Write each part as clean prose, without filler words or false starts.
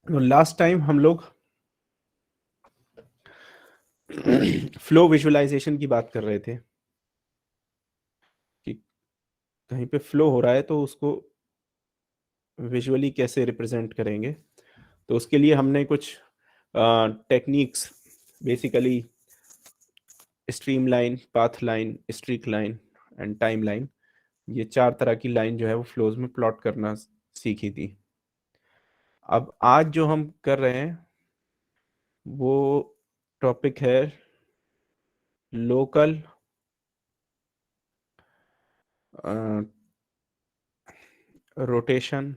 Last time हम लोग flow visualisation की बात कर रहे थे कि कहीं पे फ्लो हो रहा है तो उसको विजुअली कैसे रिप्रेजेंट करेंगे। तो उसके लिए हमने कुछ techniques, basically streamline, path line, streak line and time line, ये 4 तरह की लाइन जो है वो फ्लोज में प्लॉट करना सीखी थी। अब आज जो हम कर रहे हैं वो टॉपिक है local rotation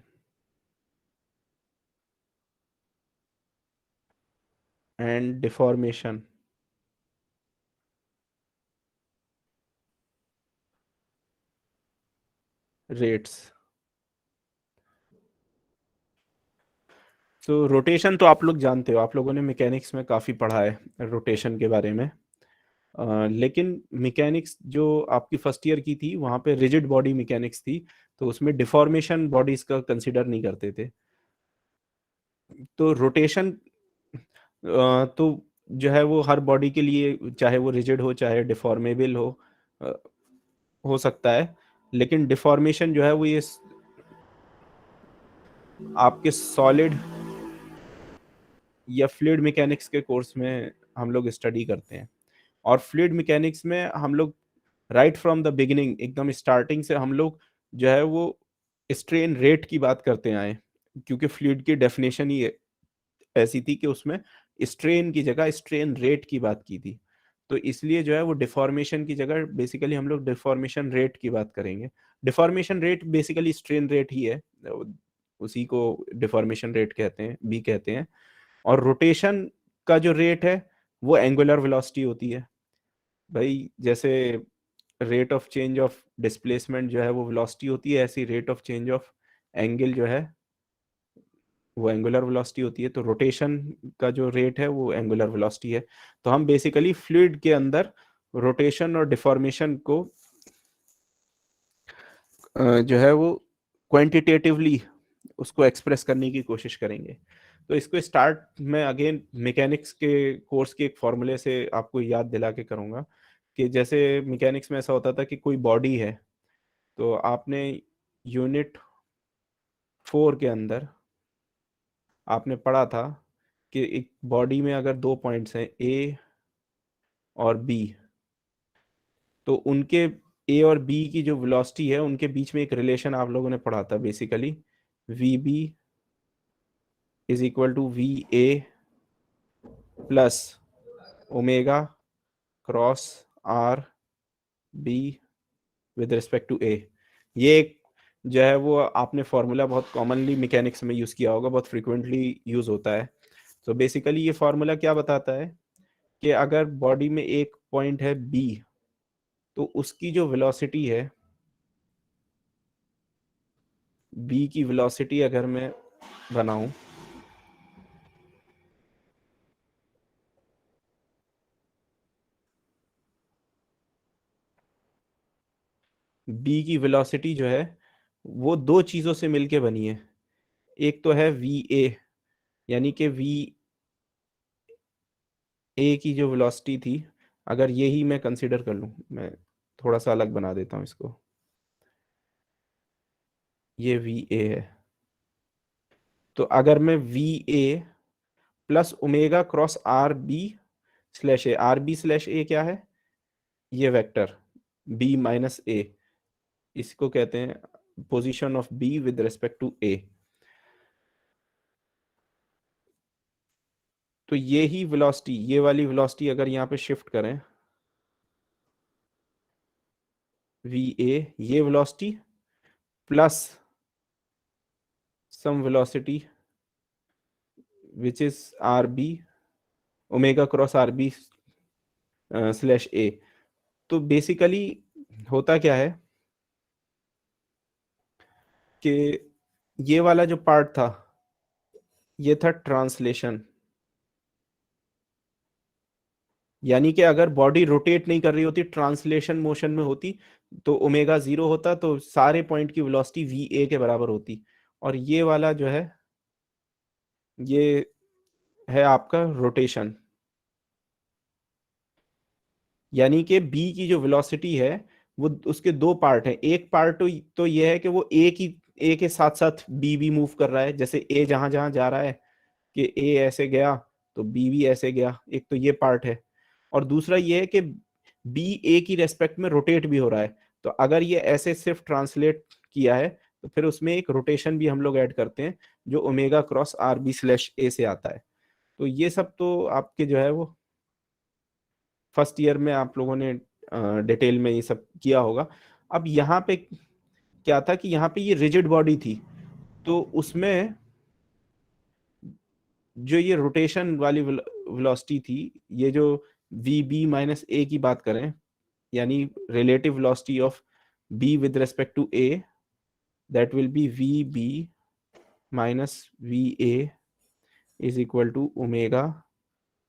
and deformation rates. तो रोटेशन तो आप लोग जानते हो, आप लोगों ने मैकेनिक्स में काफ़ी पढ़ा है रोटेशन के बारे में। लेकिन मैकेनिक्स जो आपकी फर्स्ट ईयर की थी वहाँ पे रिजिड बॉडी मैकेनिक्स थी, तो उसमें डिफॉर्मेशन बॉडीज का कंसिडर नहीं करते थे। तो रोटेशन तो जो है वो हर बॉडी के लिए, चाहे वो रिजिड हो चाहे डिफॉर्मेबल अ, हो सकता है। लेकिन डिफॉर्मेशन जो है वो ये आपके सॉलिड या फ्लूइड मैकेनिक्स के कोर्स में हम लोग स्टडी करते हैं। और फ्लूइड मैकेनिक्स में हम लोग राइट फ्रॉम द बिगिनिंग, एकदम स्टार्टिंग से हम लोग जो है वो स्ट्रेन रेट की बात करते आए, क्योंकि फ्लूइड की डेफिनेशन ही ऐसी थी कि उसमें स्ट्रेन की जगह स्ट्रेन रेट की बात की थी। तो इसलिए जो है वो डिफॉर्मेशन की जगह बेसिकली हम लोग डिफॉर्मेशन रेट की बात करेंगे। Deformation rate basically strain rate ही है, उसी को डिफॉर्मेशन रेट कहते हैं, बी कहते हैं। और रोटेशन का जो रेट है वो एंगुलर वेलोसिटी होती है। भाई जैसे rate of change of displacement जो है वो वेलोसिटी होती है, ऐसी rate of change of angle जो है वो एंगुलर वेलोसिटी होती है। तो रोटेशन का जो रेट है वो एंगुलर वेलोसिटी है। तो हम बेसिकली फ्लूइड के अंदर रोटेशन और डिफॉर्मेशन को जो है वो क्वांटिटेटिवली उसको एक्सप्रेस करने की कोशिश करेंगे। तो इसको स्टार्ट में अगेन मैकेनिक्स के कोर्स के एक फॉर्मूले से आपको याद दिला के करूँगा कि जैसे मैकेनिक्स में ऐसा होता था कि कोई बॉडी है, तो आपने यूनिट 4 के अंदर आपने पढ़ा था कि एक बॉडी में अगर 2 पॉइंट्स हैं ए और बी, तो उनके ए और बी की जो वेलोसिटी है उनके बीच में एक रिलेशन आप लोगों ने पढ़ा था, basically V B is equal to V A plus omega cross R B with respect to A. ये एक जो है वो आपने फॉर्मूला बहुत कॉमनली मैकेनिक्स में यूज किया होगा, बहुत फ्रिक्वेंटली यूज होता है। तो बेसिकली ये फॉर्मूला क्या बताता है कि अगर बॉडी में एक पॉइंट है बी, तो उसकी जो वेलोसिटी है, बी की वेलोसिटी अगर मैं बनाऊं, बी की वेलोसिटी जो है वो दो चीजों से मिलके बनी है। एक तो है वी ए, यानी कि वी ए की जो वेलोसिटी थी, अगर यही मैं कंसिडर कर लूं, मैं थोड़ा सा अलग बना देता हूं इसको, ये वी ए है। तो अगर मैं V A plus omega cross R B slash A, R B slash A क्या है, ये वेक्टर बी माइनस ए, इसको कहते हैं position of B with respect to A. तो ये ही वेलोसिटी, ये वाली वेलोसिटी अगर यहाँ पे शिफ्ट करें, वी ए, ये velocity plus some velocity which is R B, omega cross R B slash A. तो बेसिकली होता क्या है कि ये वाला जो पार्ट था ये था ट्रांसलेशन, यानी कि अगर बॉडी रोटेट नहीं कर रही होती, ट्रांसलेशन मोशन में होती, तो ओमेगा 0 होता, तो सारे पॉइंट की वेलोसिटी वी ए के बराबर होती। और ये वाला जो है ये है आपका रोटेशन। यानी कि बी की जो वेलोसिटी है वो उसके 2 पार्ट हैं। एक पार्ट तो ये है कि वो ए के साथ-साथ बी भी मूव कर रहा है। जैसे ए जहाँ-जहाँ जा रहा है कि ए ऐसे गया तो बी भी ऐसे गया। एक तो ये पार्ट है और दूसरा ये है कि बी ए की रिस्पेक्ट में रोटेट भी हो रहा है। तो अगर ये ऐसे सिर्फ ट्रांसलेट किया है तो फिर उसमें एक रोटेशन भी हम लोग ऐड करते हैं जो omega cross RB slash A से आता है। तो ये सब तो आपके जो है वो फर्स्ट ईयर में आप लोगों ने डिटेल में ये सब किया होगा। अब यहाँ पे क्या था कि यहाँ पे ये रिजिड बॉडी थी, तो उसमें जो ये रोटेशन वाली वेलोसिटी थी, ये जो वी बी माइनस ए की बात करें, यानी relative velocity of B with respect to A, that will be V B minus V A is equal to omega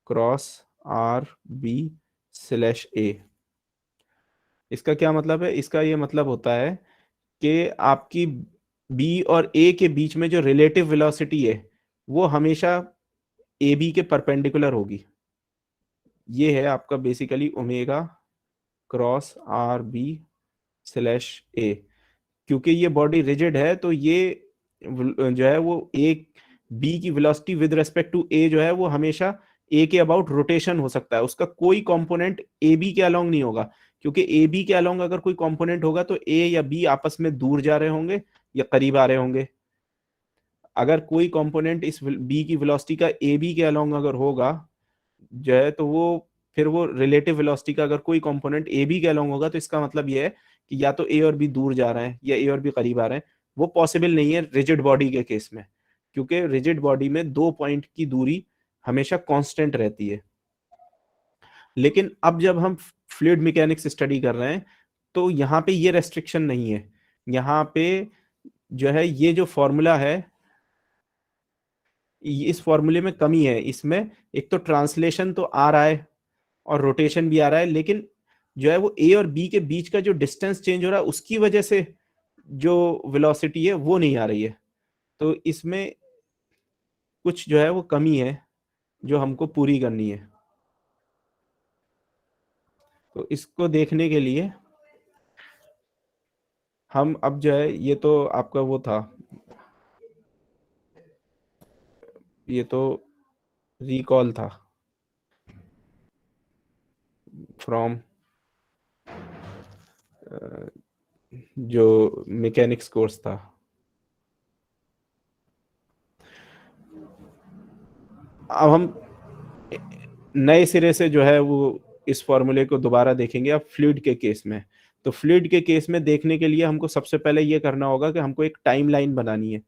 cross R B slash A. इसका क्या मतलब है? इसका ये मतलब होता है कि आपकी बी और ए के बीच में जो रिलेटिव वेलोसिटी है वो हमेशा ए बी के परपेंडिकुलर होगी। ये है आपका basically omega cross R B slash A. क्योंकि ये बॉडी रिजिड है तो ये जो है वो ए बी की वेलोसिटी विद रिस्पेक्ट टू ए जो है वो हमेशा ए के अबाउट रोटेशन हो सकता है। उसका कोई कंपोनेंट ए बी के अलोंग नहीं होगा, क्योंकि ए बी के अलोंग अगर कोई कंपोनेंट होगा तो ए या बी आपस में दूर जा रहे होंगे या करीब आ रहे होंगे। अगर कोई कंपोनेंट इस बी की वेलोसिटी का ए बी के अलोंग अगर होगा जो है तो वो फिर वो रिलेटिव वेलोसिटी का अगर कोई कंपोनेंट ए बी के अलोंग होगा तो इसका मतलब ये है कि या तो ए और बी दूर जा रहे हैं या ए और बी करीब आ रहे हैं। वो पॉसिबल नहीं है रिजिड बॉडी के केस में, क्योंकि रिजिड बॉडी में 2 पॉइंट की दूरी हमेशा कांस्टेंट रहती है। लेकिन अब जब हम फ्लूइड मैकेनिक्स स्टडी कर रहे हैं तो यहाँ पे ये रेस्ट्रिक्शन नहीं है। यहाँ पे जो है ये जो फॉर्मूला है, इस फॉर्मूले में कमी है। इसमें एक तो ट्रांसलेशन तो आ रहा है और रोटेशन भी आ रहा है, लेकिन जो है वो ए और बी के बीच का जो डिस्टेंस चेंज हो रहा है उसकी वजह से जो वेलोसिटी है वो नहीं आ रही है। तो इसमें कुछ जो है वो कमी है जो हमको पूरी करनी है। तो इसको देखने के लिए हम अब जो है ये तो आपका वो था, ये तो रिकॉल था फ्रॉम जो मैकेनिक्स कोर्स था। अब हम नए सिरे से जो है वो इस फॉर्मूले को दोबारा देखेंगे अब फ्लूइड के केस में। तो फ्लूइड के केस में देखने के लिए हमको सबसे पहले ये करना होगा कि हमको एक टाइमलाइन बनानी है।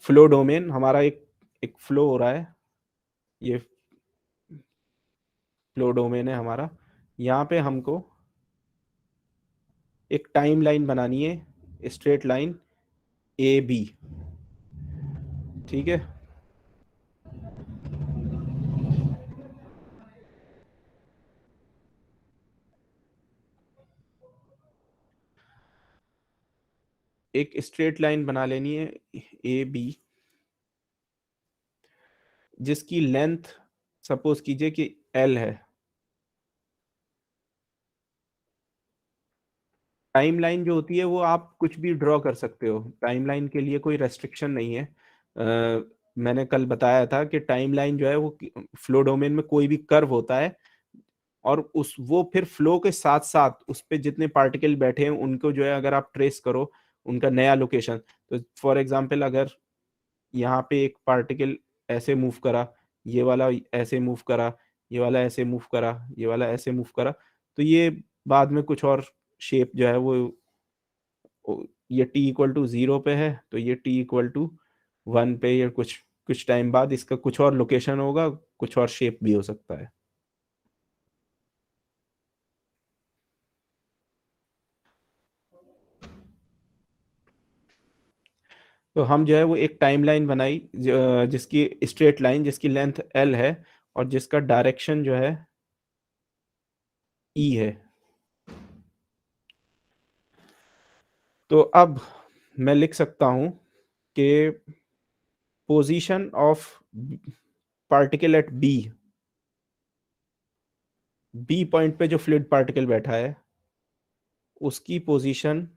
फ्लो डोमेन हमारा एक एक फ्लो हो रहा है, ये फ्लो डोमेन है हमारा। यहाँ पे हमको एक टाइमलाइन बनानी है, स्ट्रेट लाइन ए बी। ठीक है, एक स्ट्रेट लाइन बना लेनी है ए बी, जिसकी लेंथ सपोज कीजिए कि एल है। टाइमलाइन जो होती है वो आप कुछ भी ड्रॉ कर सकते हो, टाइमलाइन के लिए कोई रेस्ट्रिक्शन नहीं है। मैंने कल बताया था कि टाइमलाइन जो है वो फ्लो डोमेन में कोई भी कर्व होता है और उस वो फिर फ्लो के साथ साथ उस पे जितने पार्टिकल बैठे हैं उनको जो है अगर आप ट्रेस करो उनका नया लोकेशन। तो फॉर एग्जांपल अगर यहाँ पे एक पार्टिकल ऐसे मूव करा, ये वाला ऐसे मूव करा, ये वाला ऐसे मूव करा, ये वाला ऐसे मूव करा, तो ये बाद में कुछ और शेप जो है वो ये t इक्वल टू 0 पे है तो ये t इक्वल टू 1 पे, या कुछ कुछ टाइम बाद इसका कुछ और लोकेशन होगा, कुछ और शेप भी हो सकता है। तो हम जो है वो एक टाइमलाइन बनाई जिसकी स्ट्रेट लाइन जिसकी लेंथ l है और जिसका डायरेक्शन जो है e है। तो अब मैं लिख सकता हूं कि position of particle at B point पे जो फ्लूइड पार्टिकल बैठा है उसकी position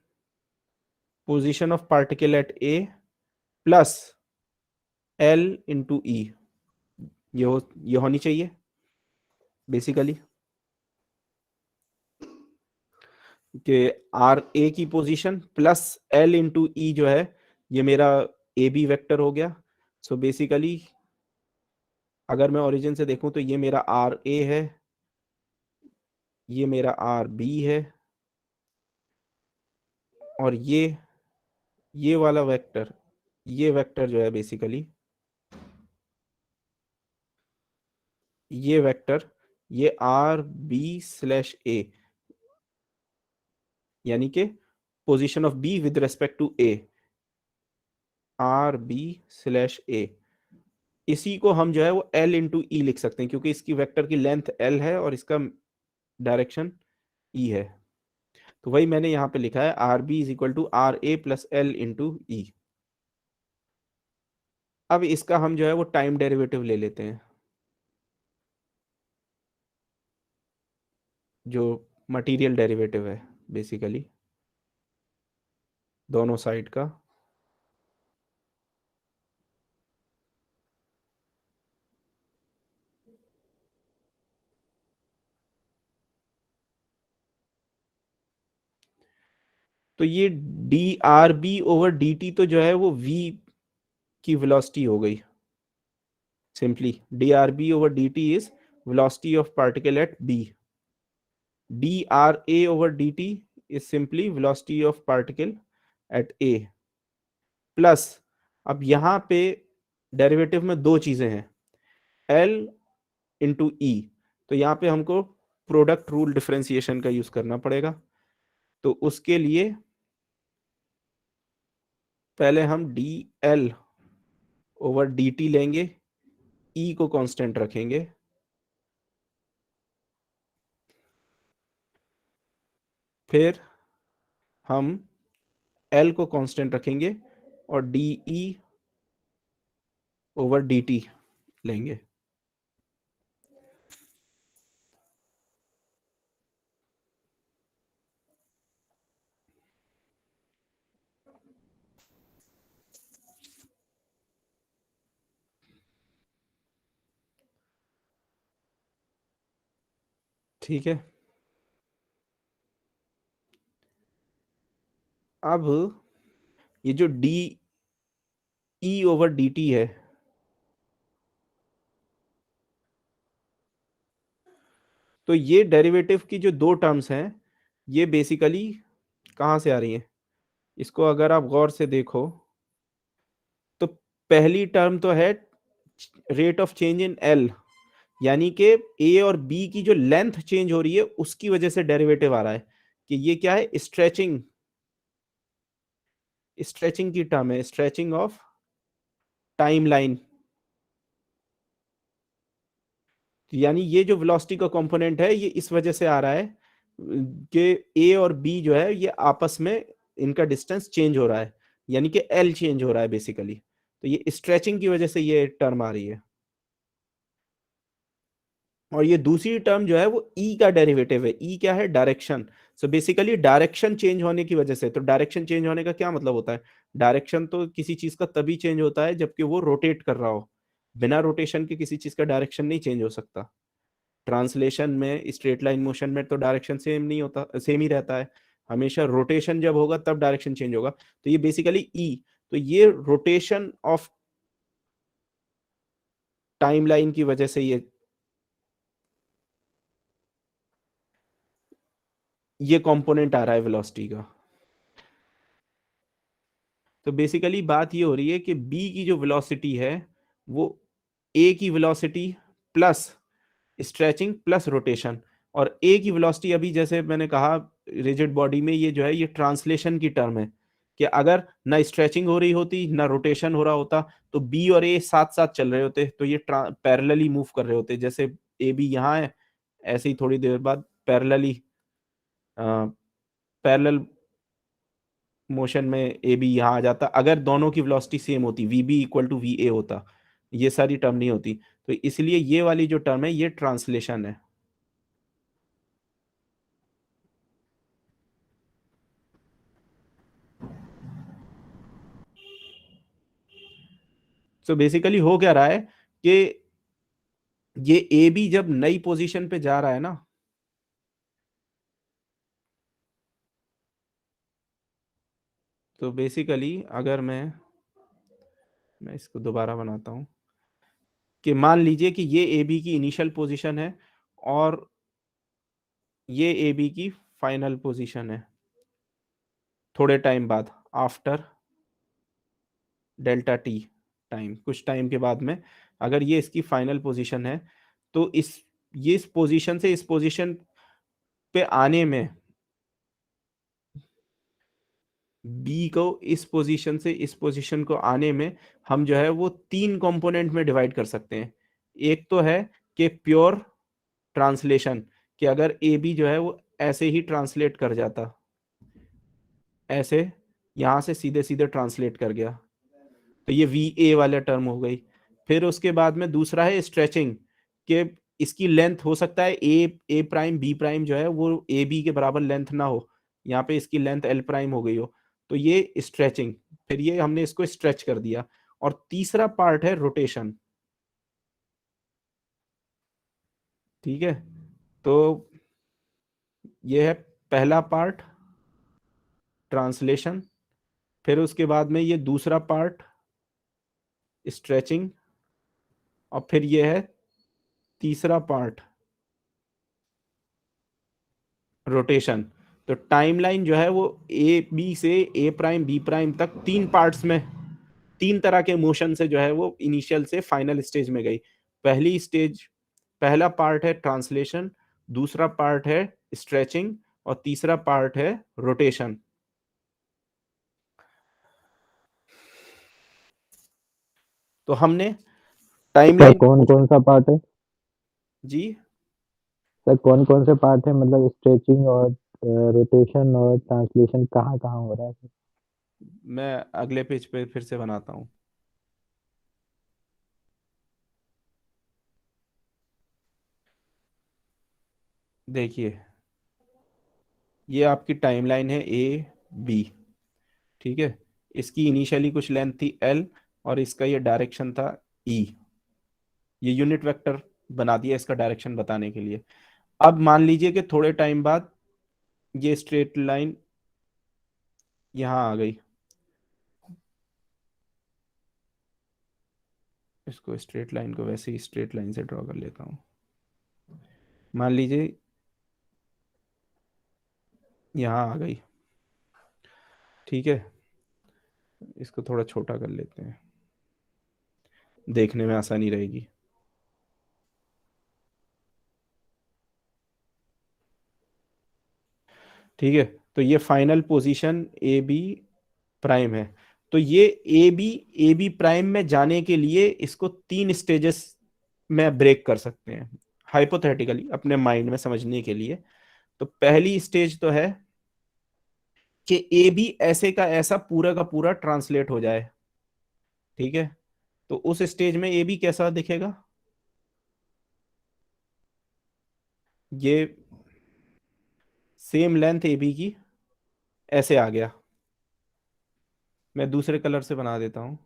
of particle at A plus L into E, ये होनी चाहिए बेसिकली कि आर ए की position plus L into E जो है ये मेरा ए बी वेक्टर हो गया। सो बेसिकली अगर मैं ओरिजिन से देखूं तो ये मेरा आर ए है, ये मेरा आर बी है, और ये वाला वेक्टर, ये वेक्टर जो है बेसिकली ये वेक्टर ये आर बी स्लैश ए, यानी कि position of B with respect to A, R B slash A, इसी को हम जो है वो एल इंटू ई लिख सकते हैं क्योंकि इसकी वेक्टर की लेंथ एल है और इसका डायरेक्शन ई है। तो वही मैंने यहाँ पे लिखा है R B is equal to R A plus L into E. अब इसका हम जो है वो टाइम डेरिवेटिव ले लेते हैं, जो मटेरियल डेरिवेटिव है बेसिकली दोनों साइड का। तो ये D R B over D T तो जो है वो वी की वेलोसिटी हो गई। Simply D R B over D T is velocity of particle at B, D R A over D T is simply velocity of particle at A, plus अब यहां पे डेरिवेटिव में दो चीजें हैं एल इंटू ई, तो यहां पे हमको प्रोडक्ट रूल डिफरेंशिएशन का यूज करना पड़ेगा। तो उसके लिए पहले हम D L over D T लेंगे, ई को कांस्टेंट रखेंगे, फिर हम एल को कांस्टेंट रखेंगे और D E over D T लेंगे। ठीक है, अब ये जो D E over D T है, तो ये डेरिवेटिव की जो दो टर्म्स हैं ये बेसिकली कहाँ से आ रही हैं, इसको अगर आप गौर से देखो तो पहली टर्म तो है rate of change in L, यानी कि ए और बी की जो लेंथ चेंज हो रही है उसकी वजह से डेरिवेटिव आ रहा है कि ये क्या है, स्ट्रेचिंग की टर्म है, स्ट्रेचिंग ऑफ टाइम लाइन। यानी ये जो वेलोसिटी का कंपोनेंट है ये इस वजह से आ रहा है कि ए और बी जो है ये आपस में इनका डिस्टेंस चेंज हो रहा है, यानी कि एल चेंज हो रहा है बेसिकली, तो ये स्ट्रेचिंग की वजह से ये टर्म आ रही है। और ये दूसरी टर्म जो है वो ई का डेरिवेटिव है, ई क्या है, direction. So basically direction change होने की वजह से, तो डायरेक्शन चेंज होने का क्या मतलब होता है, डायरेक्शन तो किसी चीज का तभी चेंज होता है जबकि वो रोटेट कर रहा हो, बिना रोटेशन के किसी चीज का डायरेक्शन नहीं चेंज हो सकता। ट्रांसलेशन में स्ट्रेट लाइन मोशन में तो डायरेक्शन सेम नहीं होता, सेम ही रहता है, हमेशा रोटेशन जब होगा तब डायरेक्शन चेंज होगा। तो ये बेसिकली ई, तो ये रोटेशन ऑफ टाइम लाइन की वजह से ये कंपोनेंट आ रहा है वेलोसिटी का। तो बेसिकली बात ये हो रही है कि बी की जो वेलोसिटी है वो ए की velocity plus stretching plus rotation, और ए की वेलोसिटी अभी जैसे मैंने कहा रिजिड बॉडी में ये जो है ये ट्रांसलेशन की टर्म है कि अगर ना स्ट्रेचिंग हो रही होती ना रोटेशन हो रहा होता तो बी और ए साथ साथ चल रहे होते, तो ये पैरेलली मूव कर रहे होते, जैसे ए बी यहाँ है ऐसे ही थोड़ी देर बाद पैरेलली पैरेलल मोशन में ए बी यहाँ आ जाता, अगर दोनों की वेलोसिटी सेम होती, V B equal to V A होता, ये सारी टर्म नहीं होती। तो इसलिए ये वाली जो टर्म है ये ट्रांसलेशन है। सो बेसिकली हो क्या रहा है कि ये ए बी जब नई पोजीशन पे जा रहा है ना, तो बेसिकली अगर मैं इसको दोबारा बनाता हूं कि मान लीजिए कि ये ए बी की इनिशियल पोजीशन है और ये ए बी की फाइनल पोजीशन है थोड़े टाइम बाद, आफ्टर डेल्टा टी टाइम, कुछ टाइम के बाद में अगर ये इसकी फाइनल पोजीशन है, तो ये इस पोजीशन से इस पोजीशन पे आने में, बी को इस पोजीशन से इस पोजीशन को आने में हम जो है वो तीन कंपोनेंट में डिवाइड कर सकते हैं। एक तो है कि प्योर ट्रांसलेशन, कि अगर ए बी जो है वो ऐसे ही ट्रांसलेट कर जाता, ऐसे यहां से सीधे सीधे ट्रांसलेट कर गया, तो ये वी ए वाला टर्म हो गई। फिर उसके बाद में दूसरा है स्ट्रेचिंग, कि इसकी लेंथ हो सकता है ए प्राइम बी प्राइम जो है वो ए बी के बराबर लेंथ ना हो, यहाँ पे इसकी लेंथ एल प्राइम हो गई हो, तो ये स्ट्रेचिंग, फिर ये हमने इसको स्ट्रेच कर दिया। और तीसरा पार्ट है रोटेशन। ठीक है, तो ये है पहला पार्ट ट्रांसलेशन, फिर उसके बाद में ये दूसरा पार्ट स्ट्रेचिंग, और फिर ये है तीसरा पार्ट रोटेशन। तो टाइमलाइन जो है वो ए बी से ए प्राइम बी प्राइम तक तीन पार्ट्स में, तीन तरह के मोशन से जो है वो इनिशियल से फाइनल स्टेज में गई। पहली स्टेज, पहला पार्ट है ट्रांसलेशन, दूसरा पार्ट है स्ट्रेचिंग, और तीसरा पार्ट है रोटेशन। तो हमने सर टाइमलाइन कौन कौन सा पार्ट है? जी, सर कौन कौन से पार्ट है, मतलब स्ट्रेचिंग और रोटेशन और ट्रांसलेशन कहाँ कहाँ हो रहा है सर? मैं अगले पेज पे फिर से बनाता हूं। देखिए, ये आपकी टाइमलाइन है ए बी, ठीक है, इसकी इनिशियली कुछ लेंथ थी एल, और इसका ये डायरेक्शन था ई, ये यूनिट वेक्टर बना दिया इसका डायरेक्शन बताने के लिए। अब मान लीजिए कि थोड़े टाइम बाद ये स्ट्रेट लाइन यहाँ आ गई, इसको स्ट्रेट लाइन को वैसे ही स्ट्रेट लाइन से ड्रॉ कर लेता हूँ। मान लीजिए यहाँ आ गई, ठीक है, इसको थोड़ा छोटा कर लेते हैं, देखने में आसानी रहेगी। ठीक है, तो ये final position A B prime है। तो ये ए बी प्राइम में जाने के लिए इसको तीन स्टेजेस में ब्रेक कर सकते हैं, हाइपोथेटिकली अपने माइंड में समझने के लिए। तो पहली स्टेज तो है कि ए बी ऐसे का ऐसा पूरा का पूरा ट्रांसलेट हो जाए। ठीक है, तो उस स्टेज में ए बी कैसा दिखेगा, ये सेम लेंथ ए बी की ऐसे आ गया। मैं दूसरे कलर से बना देता हूँ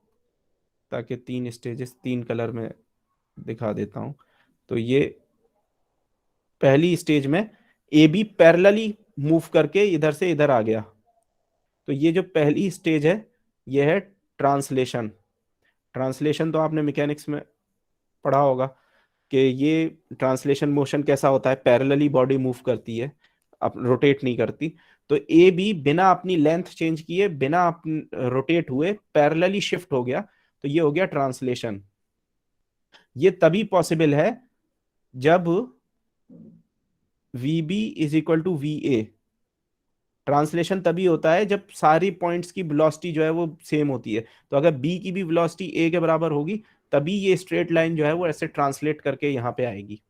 ताकि तीन स्टेजेस तीन कलर में दिखा देता हूँ। तो ये पहली स्टेज में ए बी पैरेलली मूव करके इधर से इधर आ गया, तो ये जो पहली स्टेज है ये है ट्रांसलेशन। ट्रांसलेशन तो आपने मैकेनिक्स में पढ़ा होगा कि ये ट्रांसलेशन मोशन कैसा होता है, पैरेलली बॉडी मूव करती है, अब रोटेट नहीं करती। तो ए बी बिना अपनी लेंथ चेंज किए, बिना रोटेट हुए पैरेलली शिफ्ट हो गया, तो ये हो गया ट्रांसलेशन। ये तभी पॉसिबल है जब V B is equal to V A. Translation तभी होता है जब सारी पॉइंट्स की वेलोसिटी जो है वो सेम होती है। तो अगर बी की भी वेलोसिटी ए के बराबर होगी, तभी ये स्ट्रेट लाइन जो है वो ऐसे ट्रांसलेट करके यहाँ पे आएगी।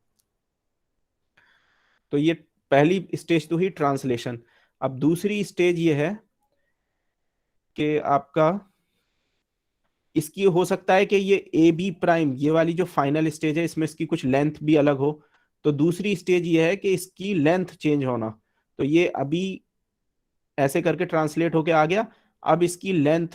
तो ये पहली स्टेज तो ही ट्रांसलेशन। अब दूसरी स्टेज ये है कि आपका इसकी हो सकता है कि ये ए बी प्राइम, ये वाली जो फाइनल स्टेज है, इसमें इसकी कुछ लेंथ भी अलग हो। तो दूसरी स्टेज ये है कि इसकी लेंथ चेंज होना। तो ये अभी ऐसे करके ट्रांसलेट होके आ गया। अब इसकी लेंथ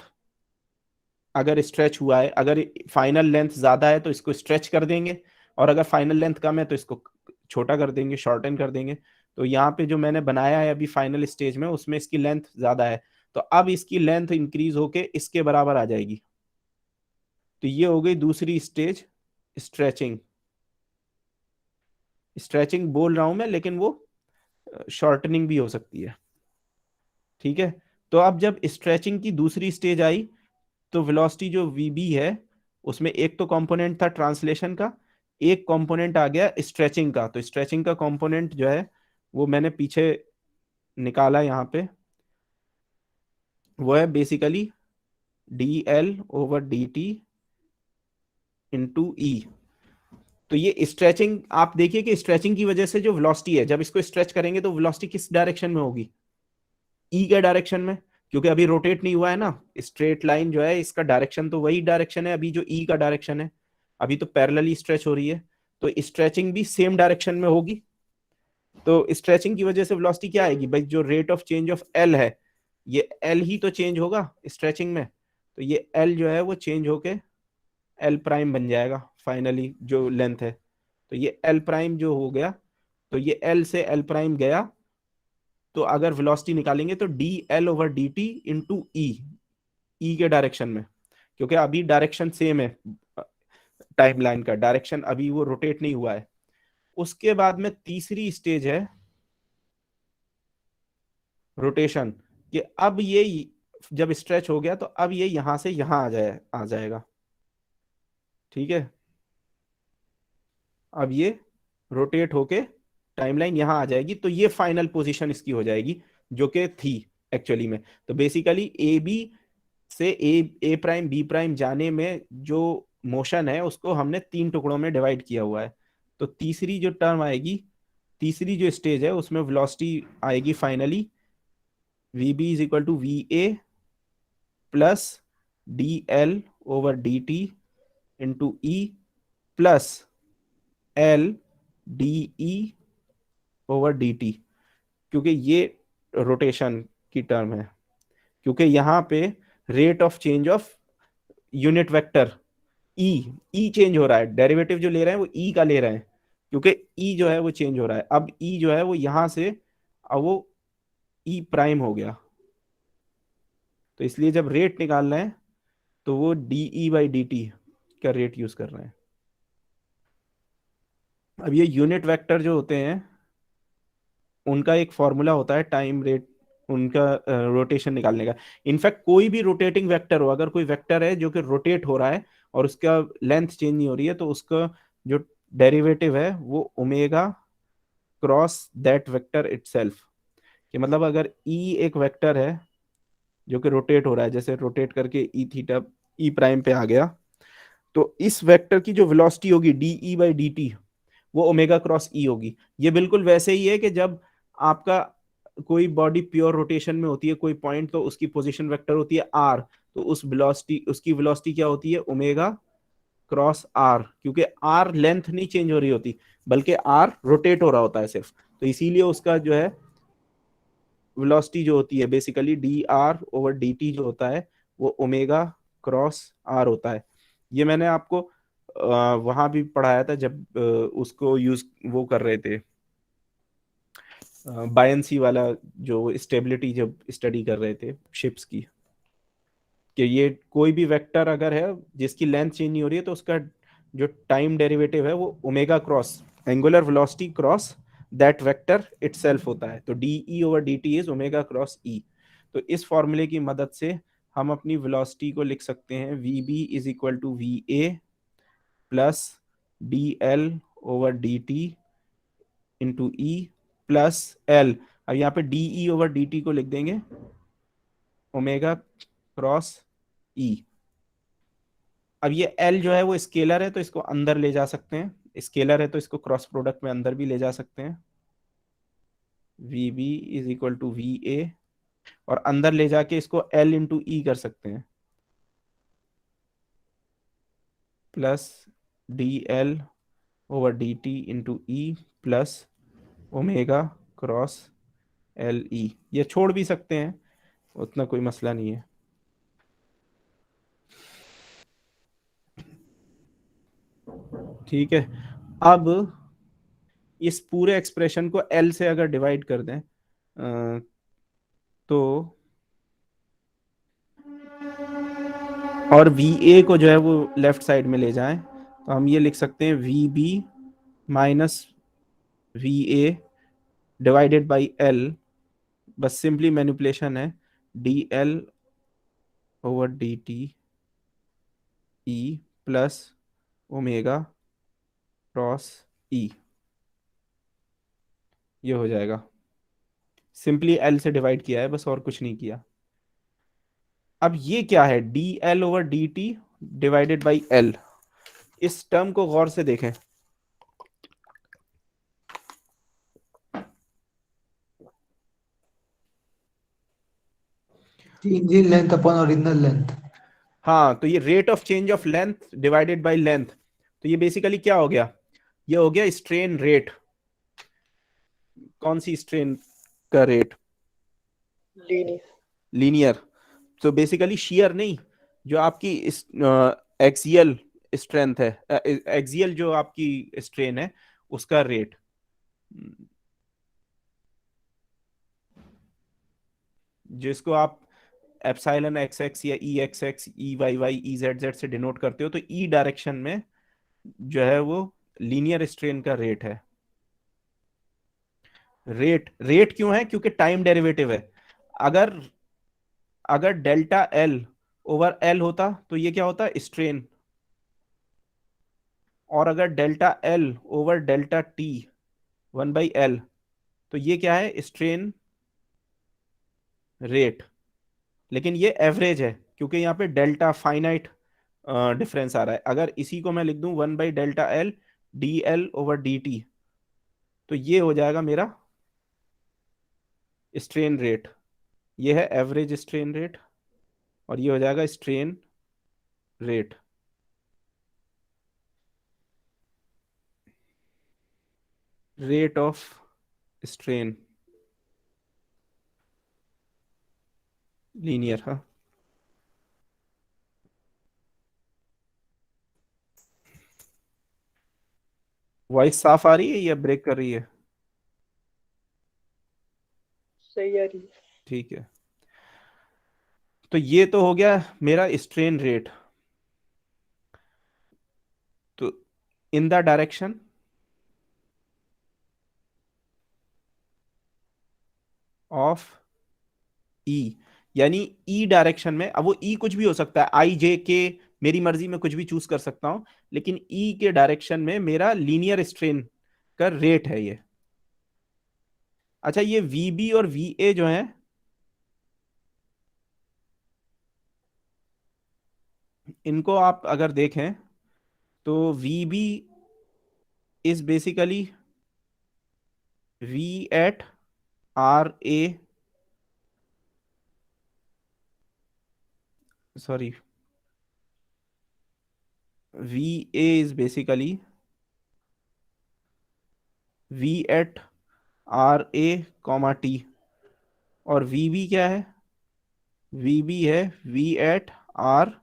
अगर स्ट्रेच हुआ है, अगर फाइनल लेंथ ज्यादा है तो इसको स्ट्रेच कर देंगे, और अगर फाइनल लेंथ कम है तो इसको छोटा कर देंगे, शॉर्टन कर देंगे। तो यहाँ पे जो मैंने बनाया है अभी फाइनल स्टेज में, उसमें इसकी लेंथ ज्यादा है, तो अब इसकी लेंथ इंक्रीज होके इसके बराबर आ जाएगी। तो ये हो गई दूसरी स्टेज, स्ट्रेचिंग। स्ट्रेचिंग बोल रहा हूं मैं, लेकिन वो शॉर्टनिंग भी हो सकती है। ठीक है। तो अब जब स्ट्रेचिंग की दूसरी स्टेज आई, तो वेलोसिटी जो वीबी है, उसमें एक तो कंपोनेंट था ट्रांसलेशन का, एक कंपोनेंट आ गया स्ट्रेचिंग का। तो स्ट्रेचिंग का कंपोनेंट जो है वो मैंने पीछे निकाला यहाँ पे, वो है basically D L over D T into E. तो ये स्ट्रेचिंग, आप देखिए कि स्ट्रेचिंग की वजह से जो वेलोसिटी है, जब इसको स्ट्रेच करेंगे तो वेलोसिटी किस डायरेक्शन में होगी? ई के डायरेक्शन में, क्योंकि अभी रोटेट नहीं हुआ है ना। स्ट्रेट लाइन जो है इसका डायरेक्शन तो वही डायरेक्शन है अभी जो ई का डायरेक्शन है, अभी तो पैरेलली स्ट्रेच हो रही है। तो स्ट्रेचिंग भी सेम डायरेक्शन में होगी। तो स्ट्रेचिंग की वजह से वेलोसिटी क्या आएगी भाई? जो rate of change of L है, ये एल ही तो चेंज होगा स्ट्रेचिंग में। तो ये एल जो है वो चेंज होके एल प्राइम बन जाएगा फाइनली, जो लेंथ है। तो ये एल प्राइम जो हो गया, तो ये एल से एल प्राइम गया। तो अगर वेलोसिटी निकालेंगे तो D L over D T into E, E के डायरेक्शन में, क्योंकि अभी डायरेक्शन सेम है, टाइमलाइन का डायरेक्शन अभी वो रोटेट नहीं हुआ है। उसके बाद में तीसरी स्टेज है रोटेशन, कि अब ये जब स्ट्रेच हो गया तो अब ये यहां से यहां आ जाएगा। ठीक है। अब ये रोटेट होके टाइमलाइन यहां आ जाएगी, तो ये फाइनल पोजीशन इसकी हो जाएगी, जो कि थी एक्चुअली में। तो बेसिकली ए बी से ए प्राइम बी प्राइम जाने में जो मोशन है उसको हमने तीन टुकड़ों में डिवाइड किया हुआ है। तो तीसरी जो टर्म आएगी, तीसरी जो स्टेज है, उसमें वेलोसिटी आएगी finally V B is equal to V A plus D L over D T into E plus L D E over D T, क्योंकि ये रोटेशन की टर्म है। क्योंकि यहाँ पे rate of change of unit vector E, E change हो रहा है, डेरिवेटिव जो ले रहे हैं वो ई का ले रहे हैं, क्योंकि ई जो है वो चेंज हो रहा है। अब ई जो है वो यहां से, अब वो ई प्राइम हो गया। तो इसलिए जब रेट निकालना है तो वो D E by D T का रेट यूज कर रहे हैं। अब ये यूनिट वेक्टर जो होते हैं उनका एक फॉर्मूला होता है टाइम रेट, उनका रोटेशन निकालने का। इनफैक्ट कोई भी रोटेटिंग वेक्टर हो, अगर कोई वेक्टर है जो कि रोटेट हो रहा है और उसका लेंथ चेंज नहीं हो रही है, तो उसका जो डेरिवेटिव है वो omega cross that vector itself. कि मतलब अगर ई एक वेक्टर है जो कि रोटेट हो रहा है, जैसे रोटेट करके ई थीटा ई प्राइम पे आ गया, तो इस वेक्टर की जो वेलोसिटी होगी D E by D T, वो ओमेगा क्रॉस ई होगी। ये बिल्कुल वैसे ही है कि जब आपका कोई बॉडी प्योर रोटेशन में होती है कोई पॉइंट, तो उसकी पोजीशन वेक्टर होती है आर, तो उस वेलोसिटी, उसकी वेलोसिटी क्या होती है? ओमेगा क्रॉस आर, क्योंकि आर लेंथ नहीं चेंज हो रही होती, बल्कि आर रोटेट हो रहा होता है सिर्फ। तो इसीलिए उसका जो है वेलोसिटी जो होती है basically D R over D T जो होता है वो ओमेगा क्रॉस आर होता है। ये मैंने आपको वहां भी पढ़ाया था जब उसको यूज वो कर रहे थे, बायंसी वाला, जो स्टेबिलिटी जब स्टडी कर रहे थे शिप्स की, कि ये कोई भी वेक्टर अगर है जिसकी लेंथ चेंज नहीं हो रही है, तो उसका जो टाइम डेरिवेटिव है वो omega cross angular velocity cross that vector itself होता है। तो D E over D T is omega cross E. तो इस फॉर्मूले की मदद से हम अपनी वेलोसिटी को लिख सकते हैं V B is equal to V A plus D L over D T into E plus L. अब यहाँ पे D E over D T को लिख देंगे ओमेगा क्रॉस ई। अब ये एल जो है वो स्केलर है, तो इसको अंदर ले जा सकते हैं, स्केलर है तो इसको क्रॉस प्रोडक्ट में अंदर भी ले जा सकते हैं। V B is equal to V A और अंदर ले जाके इसको L इंटू ई कर सकते हैं, plus dl/dt into E plus omega cross L E. ये छोड़ भी सकते हैं, उतना कोई मसला नहीं है। ठीक है, अब इस पूरे एक्सप्रेशन को L से अगर डिवाइड कर दें तो, और वी ए को जो है वो लेफ्ट साइड में ले जाएं, तो हम ये लिख सकते हैं V B minus V A divided by L, बस सिंपली मैनिपुलेशन है, dl/dt E plus omega cross E, ये हो जाएगा। सिंपली एल से डिवाइड किया है बस, और कुछ नहीं किया। अब ये क्या है, dl/dt डिवाइडेड बाई एल। इस टर्म को गौर से देखें, change in length upon original length. हाँ, तो ये rate of change of length divided by length, तो ये बेसिकली क्या हो गया, ये हो गया स्ट्रेन रेट। कौन सी स्ट्रेन का रेट, लीनियर। लीनियर। तो बेसिकली शियर नहीं, जो आपकी एक्सियल स्ट्रेंथ है, एक्सियल जो आपकी स्ट्रेन है उसका रेट, जिसको आप एप्सिलॉन एक्स एक्स या E X X E Y Y E Z Z से डिनोट करते हो, तो ई डायरेक्शन में जो है वो लीनियर स्ट्रेन का रेट है। रेट रेट क्यों है, क्योंकि टाइम डेरिवेटिव है। अगर अगर डेल्टा एल ओवर एल होता तो ये क्या होता, स्ट्रेन। और अगर delta L over delta T 1/L, तो ये क्या है, स्ट्रेन रेट। लेकिन ये एवरेज है, क्योंकि यहाँ पे डेल्टा फाइनाइट डिफरेंस आ रहा है। अगर इसी को मैं लिख दूं 1/Δl dl/dt, तो ये हो जाएगा मेरा स्ट्रेन रेट। ये है एवरेज स्ट्रेन रेट, और ये हो जाएगा strain rate. Rate of strain linear. हाँ, वॉइस साफ आ रही है या ब्रेक कर रही है? सही आ रही है। ठीक है, तो ये तो हो गया मेरा स्ट्रेन रेट। तो इन द डायरेक्शन ऑफ ई, यानी ई डायरेक्शन में, अब वो ई कुछ भी हो सकता है, आई जे के, मेरी मर्जी में कुछ भी चूज कर सकता हूं, लेकिन ई के डायरेक्शन में मेरा लीनियर स्ट्रेन का रेट है ये। अच्छा, ये वी बी और वी ए जो है, इनको आप अगर देखें तो V B is basically V at R A, sorry, V A is basically V at R A comma T, और वी बी क्या है, वी बी है V at R